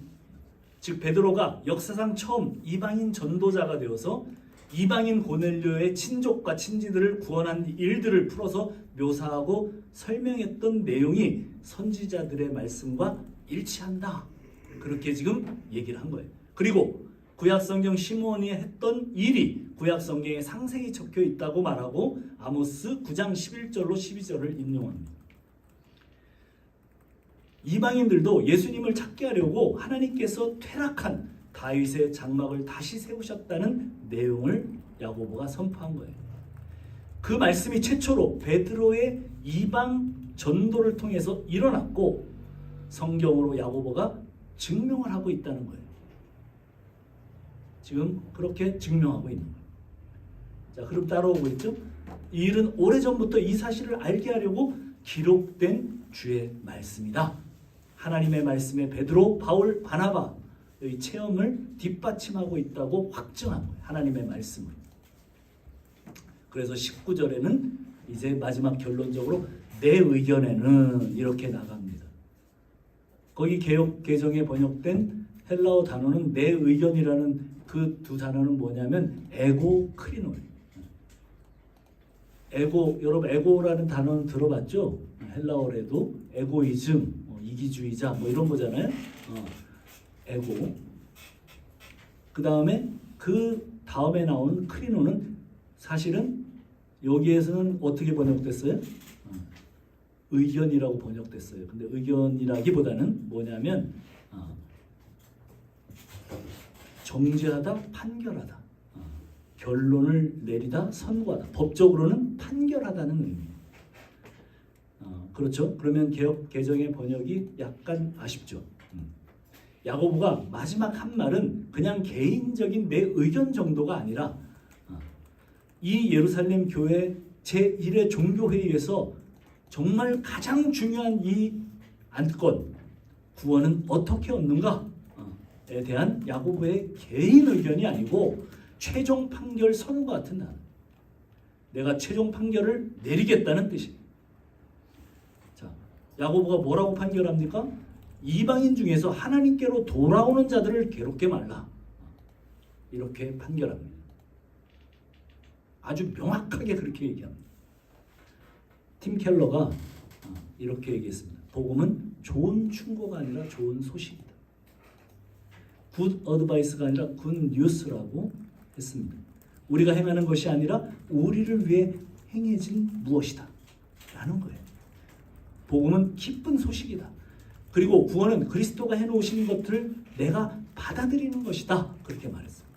즉 베드로가 역사상 처음 이방인 전도자가 되어서 이방인 고넬료의 친족과 친지들을 구원한 일들을 풀어서 묘사하고 설명했던 내용이 선지자들의 말씀과 일치한다. 그렇게 지금 얘기를 한 거예요. 그리고 구약성경 시므온이 했던 일이 구약성경에 상세히 적혀 있다고 말하고 아모스 9장 11절로 12절을 인용합니다. 이방인들도 예수님을 찾게 하려고 하나님께서 퇴락한 다윗의 장막을 다시 세우셨다는 내용을 야고보가 선포한 거예요. 그 말씀이 최초로 베드로의 이방 전도를 통해서 일어났고 성경으로 야고보가 증명을 하고 있다는 거예요. 지금 그렇게 증명하고 있는 거예요. 자, 그럼 따라오고 있죠? 이 일은 오래전부터 이 사실을 알게 하려고 기록된 주의 말씀이다. 하나님의 말씀에 베드로, 바울, 바나바의 체험을 뒷받침하고 있다고 확증한 거예요. 하나님의 말씀을. 그래서 19절에는 이제 마지막 결론적으로 내 의견에는 이렇게 나갑니다. 거기 개역 개정에 번역된 헬라어 단어는 내 의견이라는 그 두 단어는 뭐냐면 에고 크리노예요. 에고, 여러분 에고라는 단어는 들어봤죠? 헬라어에도 에고이즘, 이기주의자 뭐 이런 거잖아요. 에고. 그 다음에 나오는 크리노는 사실은 여기에서는 어떻게 번역됐어요? 의견이라고 번역됐어요. 근데 의견이라기보다는 뭐냐면 정죄하다, 판결하다, 결론을 내리다, 선고하다. 법적으로는 판결하다는 의미예요. 그렇죠? 그러면 개역 개정의 번역이 약간 아쉽죠. 야고보가 마지막 한 말은 그냥 개인적인 내 의견 정도가 아니라 이 예루살렘 교회 제1회 종교회의에서 정말 가장 중요한 이 안건 구원은 어떻게 얻는가에 대한 야고보의 개인 의견이 아니고 최종 판결 선고 같은 날 내가 최종 판결을 내리겠다는 뜻입니다. 자, 야고보가 뭐라고 판결합니까? 이방인 중에서 하나님께로 돌아오는 자들을 괴롭게 말라. 이렇게 판결합니다. 아주 명확하게 그렇게 얘기합니다. 팀 켈러가 이렇게 얘기했습니다. 복음은 좋은 충고가 아니라 좋은 소식이다. 굿 어드바이스가 아니라 굿 뉴스라고 했습니다. 우리가 행하는 것이 아니라 우리를 위해 행해진 무엇이다 라는 거예요. 복음은 기쁜 소식이다. 그리고 구원은 그리스도가 해놓으신 것들을 내가 받아들이는 것이다. 그렇게 말했어요.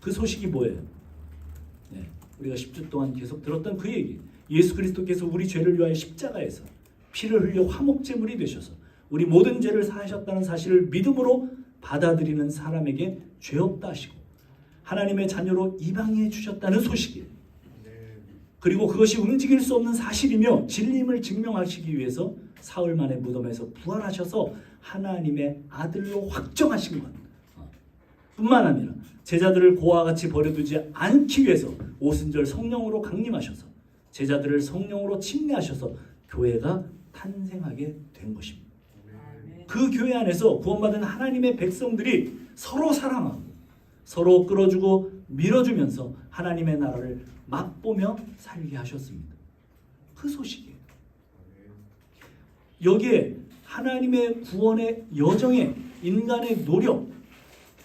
그 소식이 뭐예요? 네, 우리가 10주 동안 계속 들었던 그 얘기. 예수 그리스도께서 우리 죄를 위하여 십자가에서 피를 흘려 화목제물이 되셔서 우리 모든 죄를 사하셨다는 사실을 믿음으로 받아들이는 사람에게 죄 없다 하시고 하나님의 자녀로 입양해 주셨다는 소식이에요. 그리고 그것이 움직일 수 없는 사실이며 진림을 증명하시기 위해서 사흘 만에 무덤에서 부활하셔서 하나님의 아들로 확정하신 것 뿐만 아니라 제자들을 고아와 같이 버려두지 않기 위해서 오순절 성령으로 강림하셔서 제자들을 성령으로 침례하셔서 교회가 탄생하게 된 것입니다. 그 교회 안에서 구원받은 하나님의 백성들이 서로 사랑하고 서로 끌어주고 밀어주면서 하나님의 나라를 맛보며 살게 하셨습니다. 그 소식이에요. 여기에 하나님의 구원의 여정에 인간의 노력,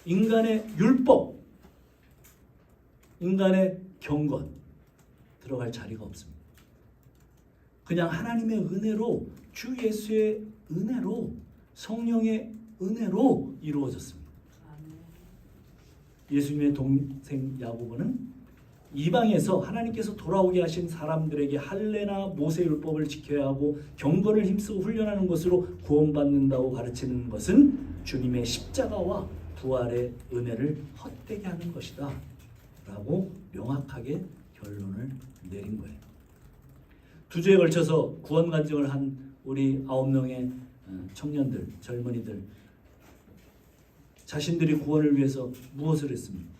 인간의 율법, 인간의 경건 들어갈 자리가 없습니다. 그냥 하나님의 은혜로, 주 예수의 은혜로, 성령의 은혜로 이루어졌습니다. 예수님의 동생 야고보는 이방에서 하나님께서 돌아오게 하신 사람들에게 할례나 모세율법을 지켜야 하고 경건을 힘쓰고 훈련하는 것으로 구원받는다고 가르치는 것은 주님의 십자가와 부활의 은혜를 헛되게 하는 것이다 라고 명확하게 결론을 내린 거예요. 2주에 걸쳐서 구원 간증을 한 우리 9명의 청년들, 젊은이들, 자신들이 구원을 위해서 무엇을 했습니까?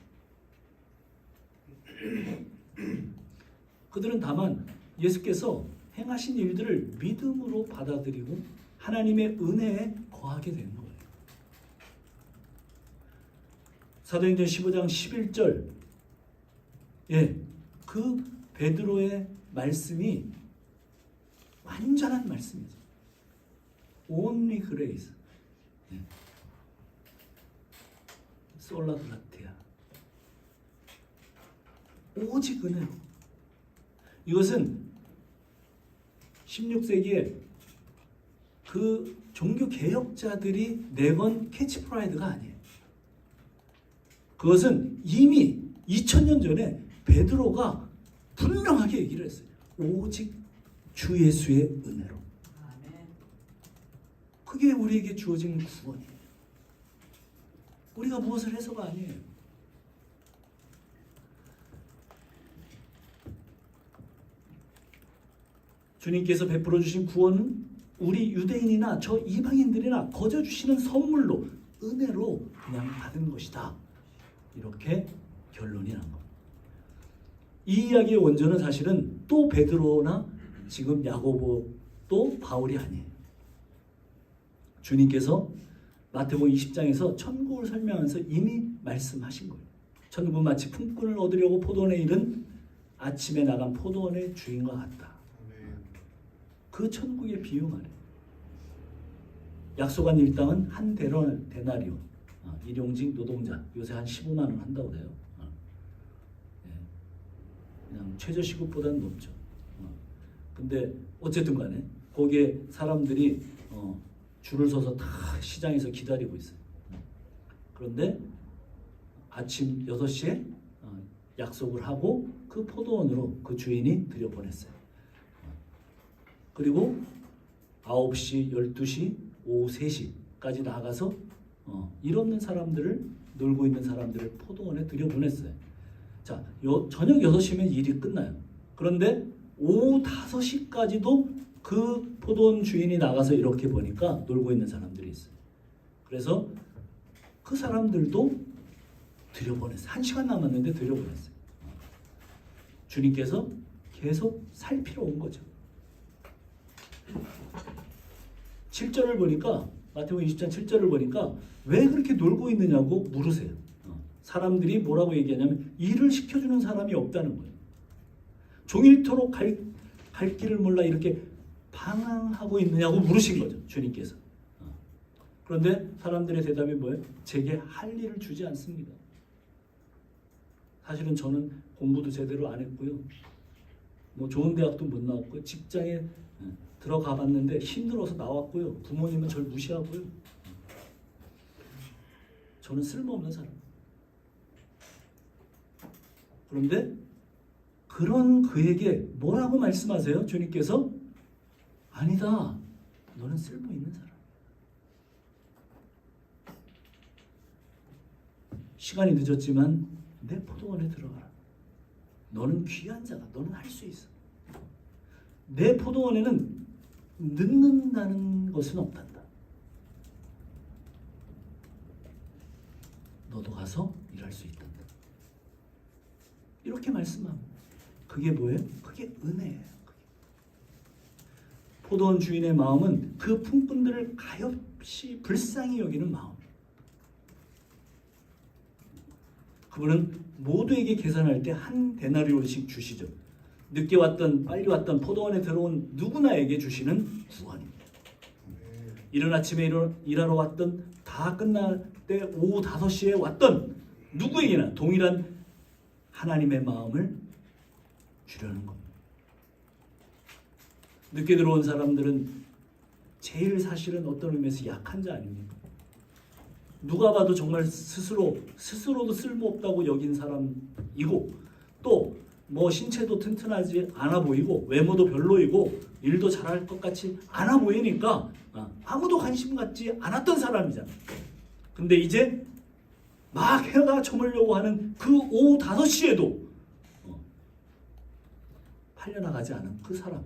그들은 다만 예수께서 행하신 일들을 믿음으로 받아들이고 하나님의 은혜에 거하게 된 거예요. 사도행전 15장 11절, 그 베드로의 말씀이 완전한 말씀이죠. Only grace. 솔라 그라티아. 오직 은혜로. 이것은 16세기에 그 종교 개혁자들이 내건 캐치프라이드가 아니에요. 그것은 이미 2000년 전에 베드로가 분명하게 얘기를 했어요. 오직 주 예수의 은혜로. 그게 우리에게 주어진 구원이에요. 우리가 무엇을 해서가 아니에요. 주님께서 베풀어 주신 구원은 우리 유대인이나 저 이방인들이나 거저 주시는 선물로, 은혜로 그냥 받은 것이다. 이렇게 결론이 난 겁니다. 이 이야기의 원조는 사실은 또 베드로나 지금 야고보, 또 바울이 아니에요. 주님께서 마태복음 20장에서 천국을 설명하면서 이미 말씀하신 거예요. 천국은 마치 품꾼을 얻으려고 포도원에 이른 아침에 나간 포도원의 주인과 같다. 그 천국의 비유 말이에요. 약속한 일당은 한 데나리온, 일용직 노동자, 요새 한 15만 원 한다고 해요. 그냥 최저시급보다는 높죠. 근데 어쨌든 간에 거기에 사람들이 줄을 서서 다 시장에서 기다리고 있어요. 그런데 아침 6시에 약속을 하고 그 포도원으로 그 주인이 들여보냈어요. 그리고 9시, 12시, 오후 3시까지 나가서 일 없는 사람들을, 놀고 있는 사람들을 포도원에 들여보냈어요. 자, 저녁 6시면 일이 끝나요. 그런데 오후 5시까지도 그 포도원 주인이 나가서 이렇게 보니까 놀고 있는 사람들이 있어요. 그래서 그 사람들도 들여보냈어요. 1시간 남았는데 들여보냈어요. 주님께서 계속 살피러 온 거죠. 7절을 보니까, 마태복음 20장 7절을 보니까 왜 그렇게 놀고 있느냐고 물으세요. 사람들이 뭐라고 얘기하냐면 일을 시켜주는 사람이 없다는 거예요. 종일토록 갈 길을 몰라 이렇게 방황하고 있느냐고 물으신 거죠, 주님께서. 그런데 사람들의 대답이 뭐예요? 제게 할 일을 주지 않습니다. 사실은 저는 공부도 제대로 안 했고요. 뭐 좋은 대학도 못 나왔고요. 직장에 들어가 봤는데 힘들어서 나왔고요. 부모님은 저를 무시하고요. 저는 쓸모없는 사람. 그런데 그런 그에게 뭐라고 말씀하세요? 주님께서 아니다. 너는 쓸모 있는 사람. 시간이 늦었지만 내 포도원에 들어가라. 너는 귀한 자다. 너는 할 수 있어. 내 포도원에는 늦는다는 것은 없단다. 너도 가서 일할 수 있단다. 이렇게 말씀합니다. 그게 뭐예요? 그게 은혜예요. 포도원 주인의 마음은 그 품꾼들을 가엾이 불쌍히 여기는 마음. 그분은 모두에게 계산할 때 한 데나리온씩 주시죠. 늦게 왔던 빨리 왔던 포도원에 들어온 누구나에게 주시는 구원입니다. 이른 아침에 일하러 왔던, 다 끝날 때 오후 5시에 왔던 누구에게나 동일한 하나님의 마음을 주려는 겁니다. 늦게 들어온 사람들은 제일 사실은 어떤 의미에서 약한 자 아닙니까? 누가 봐도 정말 스스로도 쓸모없다고 여긴 사람이고, 또 뭐 신체도 튼튼하지 않아 보이고 외모도 별로이고 일도 잘할 것 같이 않아 보이니까 아무도 관심 갖지 않았던 사람이잖아. 근데 이제 막 해가 저물려고 하는 그 오후 5시에도 팔려나가지 않은 그 사람,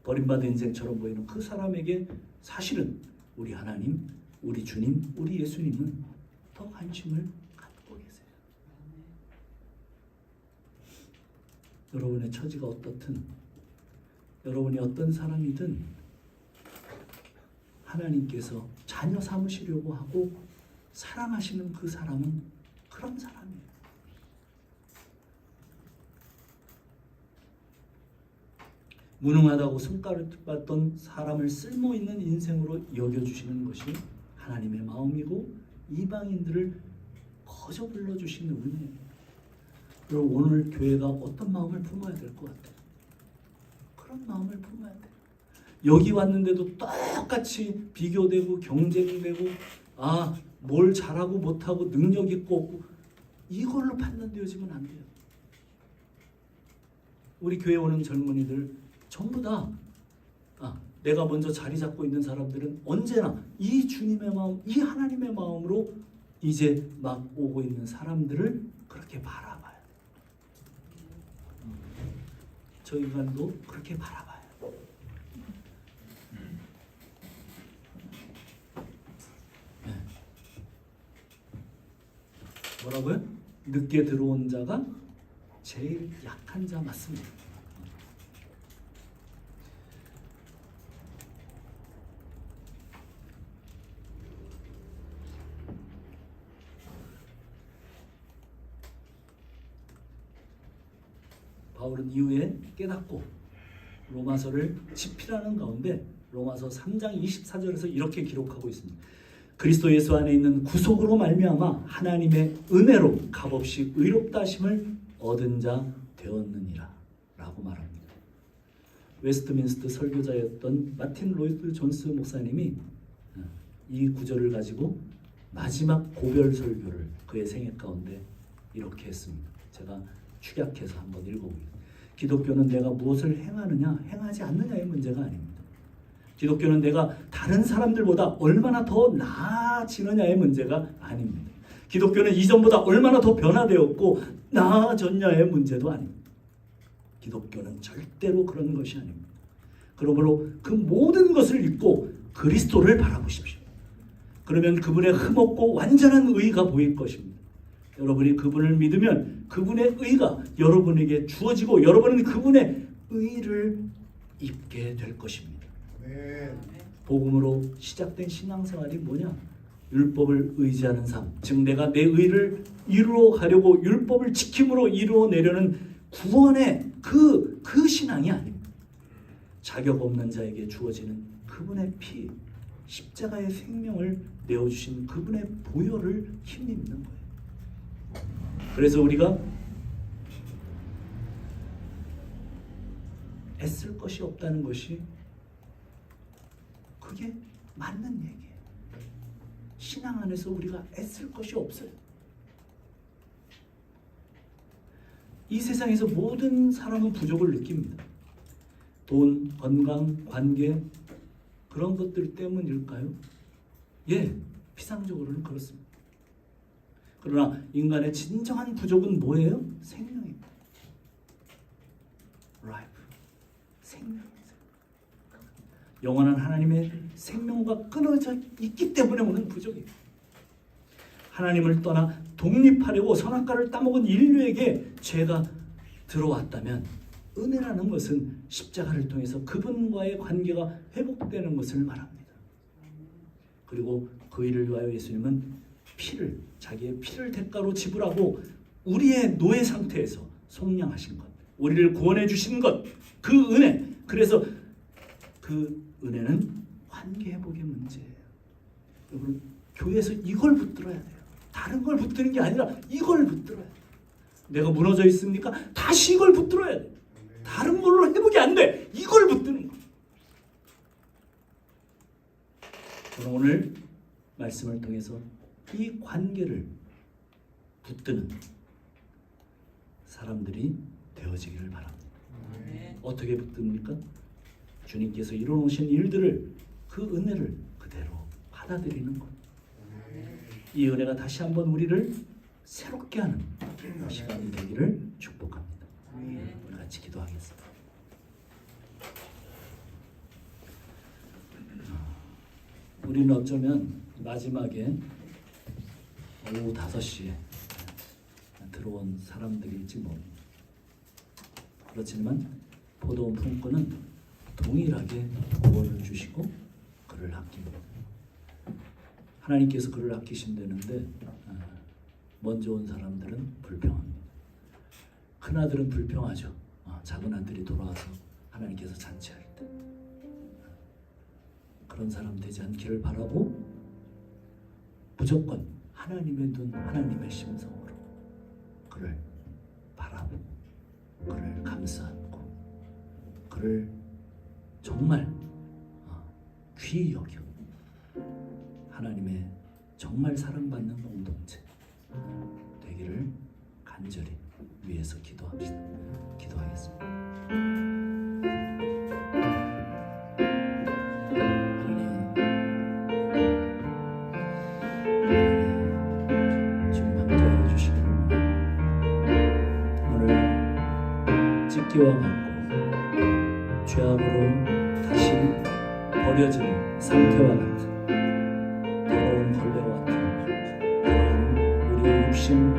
버림받은 인생처럼 보이는 그 사람에게 사실은 우리 하나님, 우리 주님, 우리 예수님은 더 관심을 갖고 계세요. 여러분의 처지가 어떻든, 여러분이 어떤 사람이든 하나님께서 자녀 삼으시려고 하고 사랑하시는 그 사람은 그런 사람이에요. 무능하다고 손가락받던 사람을 쓸모있는 인생으로 여겨주시는 것이 하나님의 마음이고 이방인들을 거저 불러주시는 은혜예요. 그리고 오늘 교회가 어떤 마음을 품어야 될 것 같아요? 그런 마음을 품어야 돼요. 여기 왔는데도 똑같이 비교되고 경쟁되고 뭘 잘하고 못하고 능력 있고 없고 이걸로 판단되어지면 안 돼요. 우리 교회 오는 젊은이들 전부 다 내가 먼저 자리 잡고 있는 사람들은 언제나 이 주님의 마음, 이 하나님의 마음으로 이제 막 오고 있는 사람들을 그렇게 바라봐요. 저 인간도 그렇게 바라봐요. 네. 뭐라고요? 늦게 들어온 자가 제일 약한 자 맞습니다. 바울은 이후에 깨닫고 로마서를 집필하는 가운데 로마서 3장 24절에서 이렇게 기록하고 있습니다. 그리스도 예수 안에 있는 구속으로 말미암아 하나님의 은혜로 값없이 의롭다 하심을 얻은 자 되었느니라 라고 말합니다. 웨스트민스터 설교자였던 마틴 로이드 존스 목사님이 이 구절을 가지고 마지막 고별 설교를 그의 생애 가운데 이렇게 했습니다. 제가 축약해서 한번 읽어보겠습니다. 기독교는 내가 무엇을 행하느냐, 행하지 않느냐의 문제가 아닙니다. 기독교는 내가 다른 사람들보다 얼마나 더 나아지느냐의 문제가 아닙니다. 기독교는 이전보다 얼마나 더 변화되었고 나아졌냐의 문제도 아닙니다. 기독교는 절대로 그런 것이 아닙니다. 그러므로 그 모든 것을 잊고 그리스도를 바라보십시오. 그러면 그분의 흠없고 완전한 의가 보일 것입니다. 여러분이 그분을 믿으면 그분의 의가 여러분에게 주어지고 여러분은 그분의 의를 입게 될 것입니다. 복음으로 시작된 신앙생활이 뭐냐? 율법을 의지하는 삶, 즉 내가 내 의를 이루어 가려고 율법을 지킴으로 이루어내려는 구원의 그 신앙이 아닙니다. 자격 없는 자에게 주어지는 그분의 피, 십자가의 생명을 내어주신 그분의 보혈을 힘입는 거예요. 그래서 우리가 애쓸 것이 없다는 것이 그게 맞는 얘기예요. 신앙 안에서 우리가 애쓸 것이 없어요. 이 세상에서 모든 사람은 부족을 느낍니다. 돈, 건강, 관계 그런 것들 때문일까요? 예, 피상적으로는 그렇습니다. 그러나 인간의 진정한 부족은 뭐예요? 생명입니다. Life, 생명입니다. 영원한 하나님의 생명과 끊어져 있기 때문에 오는 부족이에요. 하나님을 떠나 독립하려고 선악과를 따먹은 인류에게 죄가 들어왔다면 은혜라는 것은 십자가를 통해서 그분과의 관계가 회복되는 것을 말합니다. 그리고 그 일을 위하여 예수님은 자기의 피를 대가로 지불하고 우리의 노예 상태에서 속량하신 것, 우리를 구원해 주신 것, 그 은혜. 그래서 그 은혜는 관계 회복의 문제예요. 여러분, 교회에서 이걸 붙들어야 돼요. 다른 걸 붙드는 게 아니라 이걸 붙들어야 돼요. 내가 무너져 있습니까? 다시 이걸 붙들어야 돼요. 다른 걸로 회복이 안 돼. 이걸 붙드는 거예요. 저는 오늘 말씀을 통해서 이 관계를 붙드는 사람들이 되어지기를 바랍니다. 어떻게 붙듭니까? 주님께서 이뤄놓으신 일들을, 그 은혜를 그대로 받아들이는 것. 이 은혜가 다시 한번 우리를 새롭게 하는 시간이 되기를 축복합니다. 우리 같이 기도하겠습니다. 우리는 어쩌면 마지막에 오후 5시에 들어온 사람들일지 모릅니다. 그렇지만 포도원 품꾼은 동일하게 구원을 주시고 그를 아낍니다. 하나님께서 그를 아끼신다는데 먼저 온 사람들은 불평합니다. 큰아들은 불평하죠. 작은 아들이 돌아와서 하나님께서 잔치할 때. 그런 사람 되지 않기를 바라고 무조건 하나님의 눈, 하나님의 심성으로 그를 바라보고 그를 감싸 안고 그를 정말 귀히 여겨 하나님의 정말 사랑받는 공동체 되기를 간절히 위해서 기도합시다. 기도하겠습니다. 하나님, 주님 함께하여 주시기를 오늘 찢기와 같고 죄악으로 다시 버려지는 상태와 같은 더러운 걸레와 같은 그런 우리의 육신과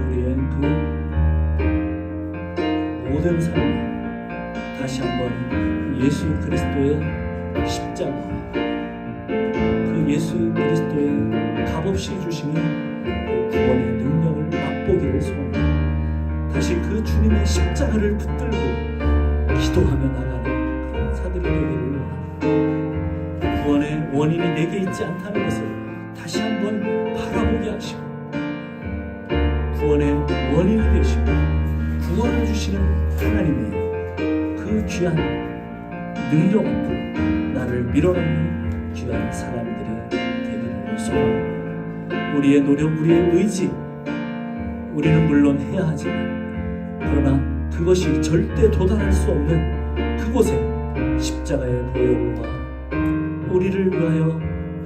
우리의 그 모든 삶을 다시 한번 예수 그리스도의 십자가 그 예수 그리스도의 값없이 주시는 그 구원의 능력을 맛보기를 소원합니다. 다시 그 주님의 십자가를 붙들고 기도하며 나가는 그런 사들이 되기를 원합니다. 구원의 원인이 내게 있지 않다는 것을 다시 한번 바라보게 하시고 구원의 원인이 되시고 구원을 주시는 하나님의 그 귀한 능력 앞으로 나를 밀어넣는 귀한 사람들이 되기를 소원합니다. 우리의 노력, 우리의 의지 우리는 물론 해야 하지만 그러나 그것이 절대 도달할 수 없는 그곳에 십자가의 보혈과 우리를 위하여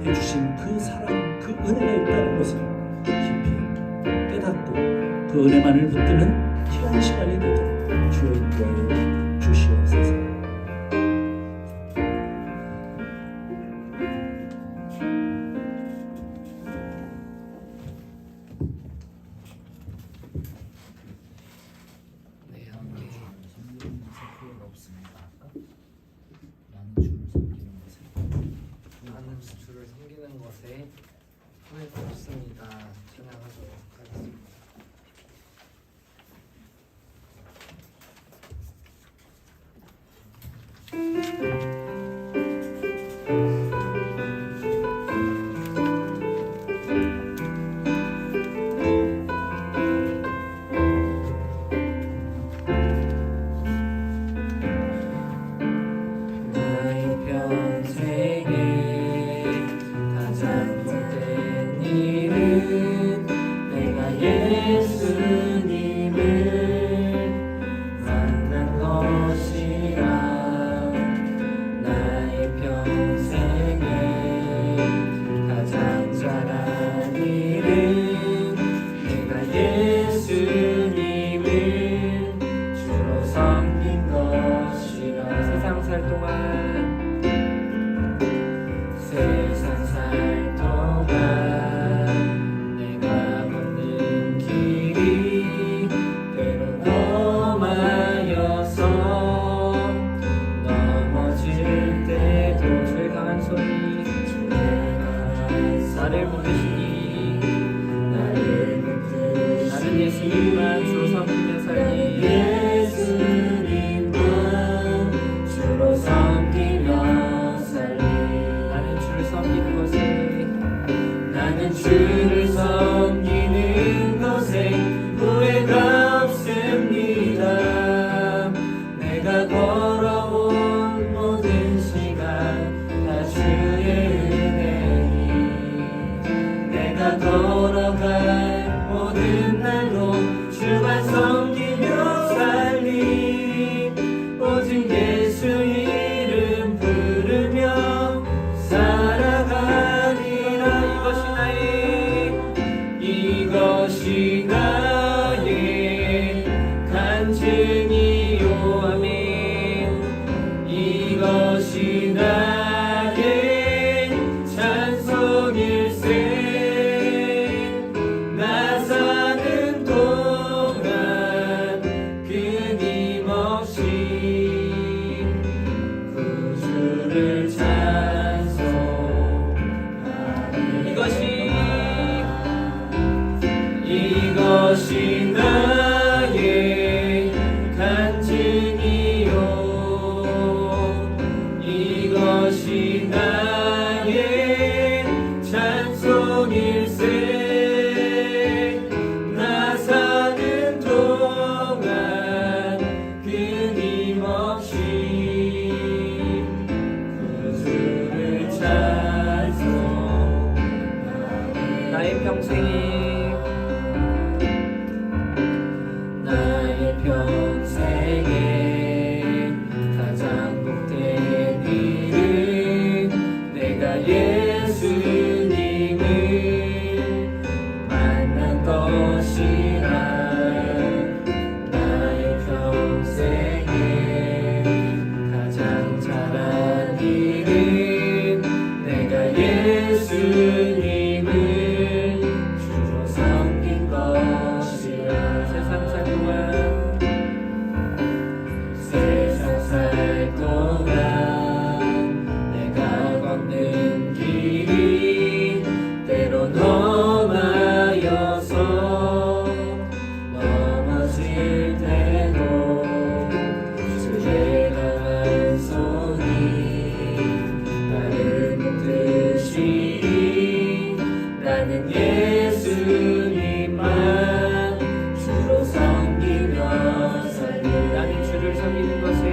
해주신 그 사랑, 그 은혜가 있다는 것을 깊이 깨닫고 그 은혜만을 붙드는 귀한 시간이 되도록 주여 인도하여 주시옵소서. 네, 함께 섬기는 것에 필요가 없습니다. 나는 주를 섬기는 것에 나는 주를 섬기는 것에 후회가 없습니다. 찬양하도록 하겠습니다. 나의 평생에 가장 못된 일은 내가 예수님을 만난 것이라. 나의 평생에 가장 잘한 일은 내가 예수님을 주로 섬긴 것이라. 세상 살 동안 내가 걷는 길이 때론 험하여서 넘어질 때도 주의 강한 손이 나를 붙드시니 나는 예수님만 주로 섬기며 살리. 예수님만 주로 섬기며 살리. 나는 주를 섬기는 것에 나는 주를 섬기는 것에 후회가 없습니다. 내가 내가 걸어갈 모든 날도 주만 섬기며 살림 오직 예수 이름 부르며 살아가리라. 이것이 나의 간증이요. 아멘. 이것이 나의 찬송일세. 나 사는 동안 끊임없이 구주를 찬송하리. 이것이 나의 간증이요. 이것이 나의 찬송일세. 나 사는 동안 끊임없이 구주를 찬송하리. 나의 평생이 평생에 가장 복된 일은 내가 예수님을 만난 것이라. 나의 평생에 가장 잘한 일은 내가 예수님을 주로 섬긴 것이라. 세상 살 동안 내가 걷는 길이 때론 험하여서 넘어질 때도 주의 강한 손이 나를 붙드시니 나는 예수님만 주로 섬기며 살리. 나는 주를 섬기는 것에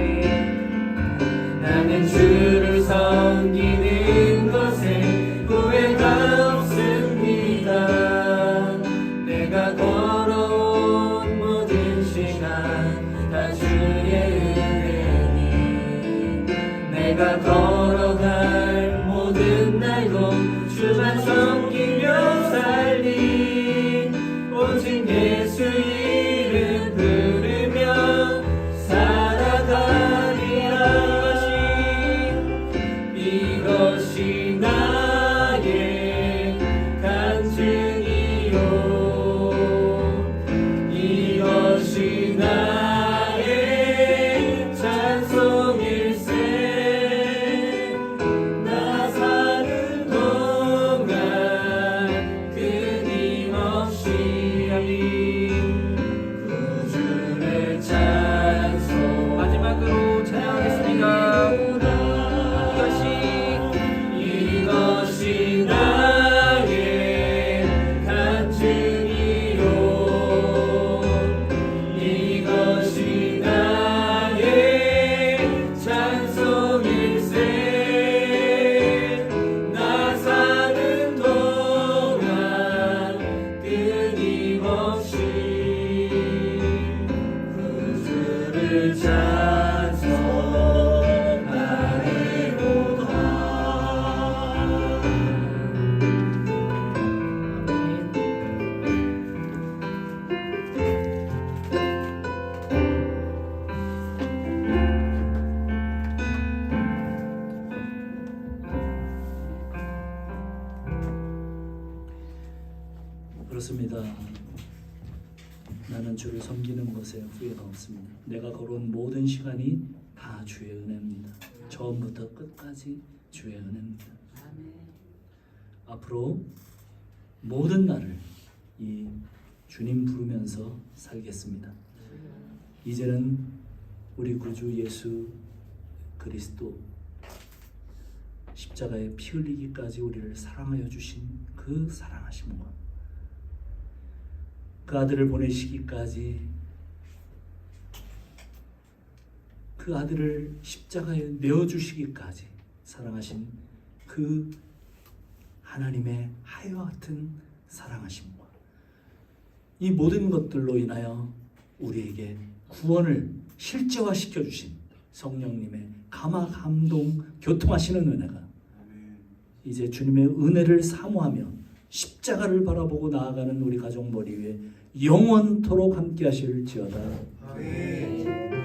나는 주를 섬기는 것에 후회가 없습니다. 내가 걸어온 모든 시간 다 주의 은혜니. 내가 걸어갈 모든 날도 주만 섬기며 살리 오직 예수 이름 부르며 살아가리라. 이것이 나의 간증이요. 이것이 나의 찬송일세. 나 사는 동안 끊임없이 구주를 찬송. 마지막으로 찬양하겠습니다. 이것이 나의 간증이요. 이것이 나의 찬송일세. 나 사는 동안 끊임없이 구주를 그렇습니다. 나는 주를 섬기는 것에 후회가 없습니다. 내가 걸어온 모든 시간이 다 주의 은혜입니다. 처음부터 끝까지 주의 은혜입니다. 앞으로 모든 날을 이 주님 부르면서 살겠습니다. 이제는 우리 구주 예수 그리스도 십자가에 피 흘리기까지 우리를 사랑하여 주신 그 사랑하심과 그 아들을 보내시기까지 그 아들을 십자가에 내어주시기까지 사랑하신 그 하나님의 하얀 같은 사랑하심과 이 모든 것들로 인하여 우리에게 구원을 실제화시켜 주신 성령님의 감화, 감동, 교통하시는 은혜가 이제 주님의 은혜를 사모하며 십자가를 바라보고 나아가는 우리 가족 머리 위에 영원토록 함께 하실지어다. 아멘.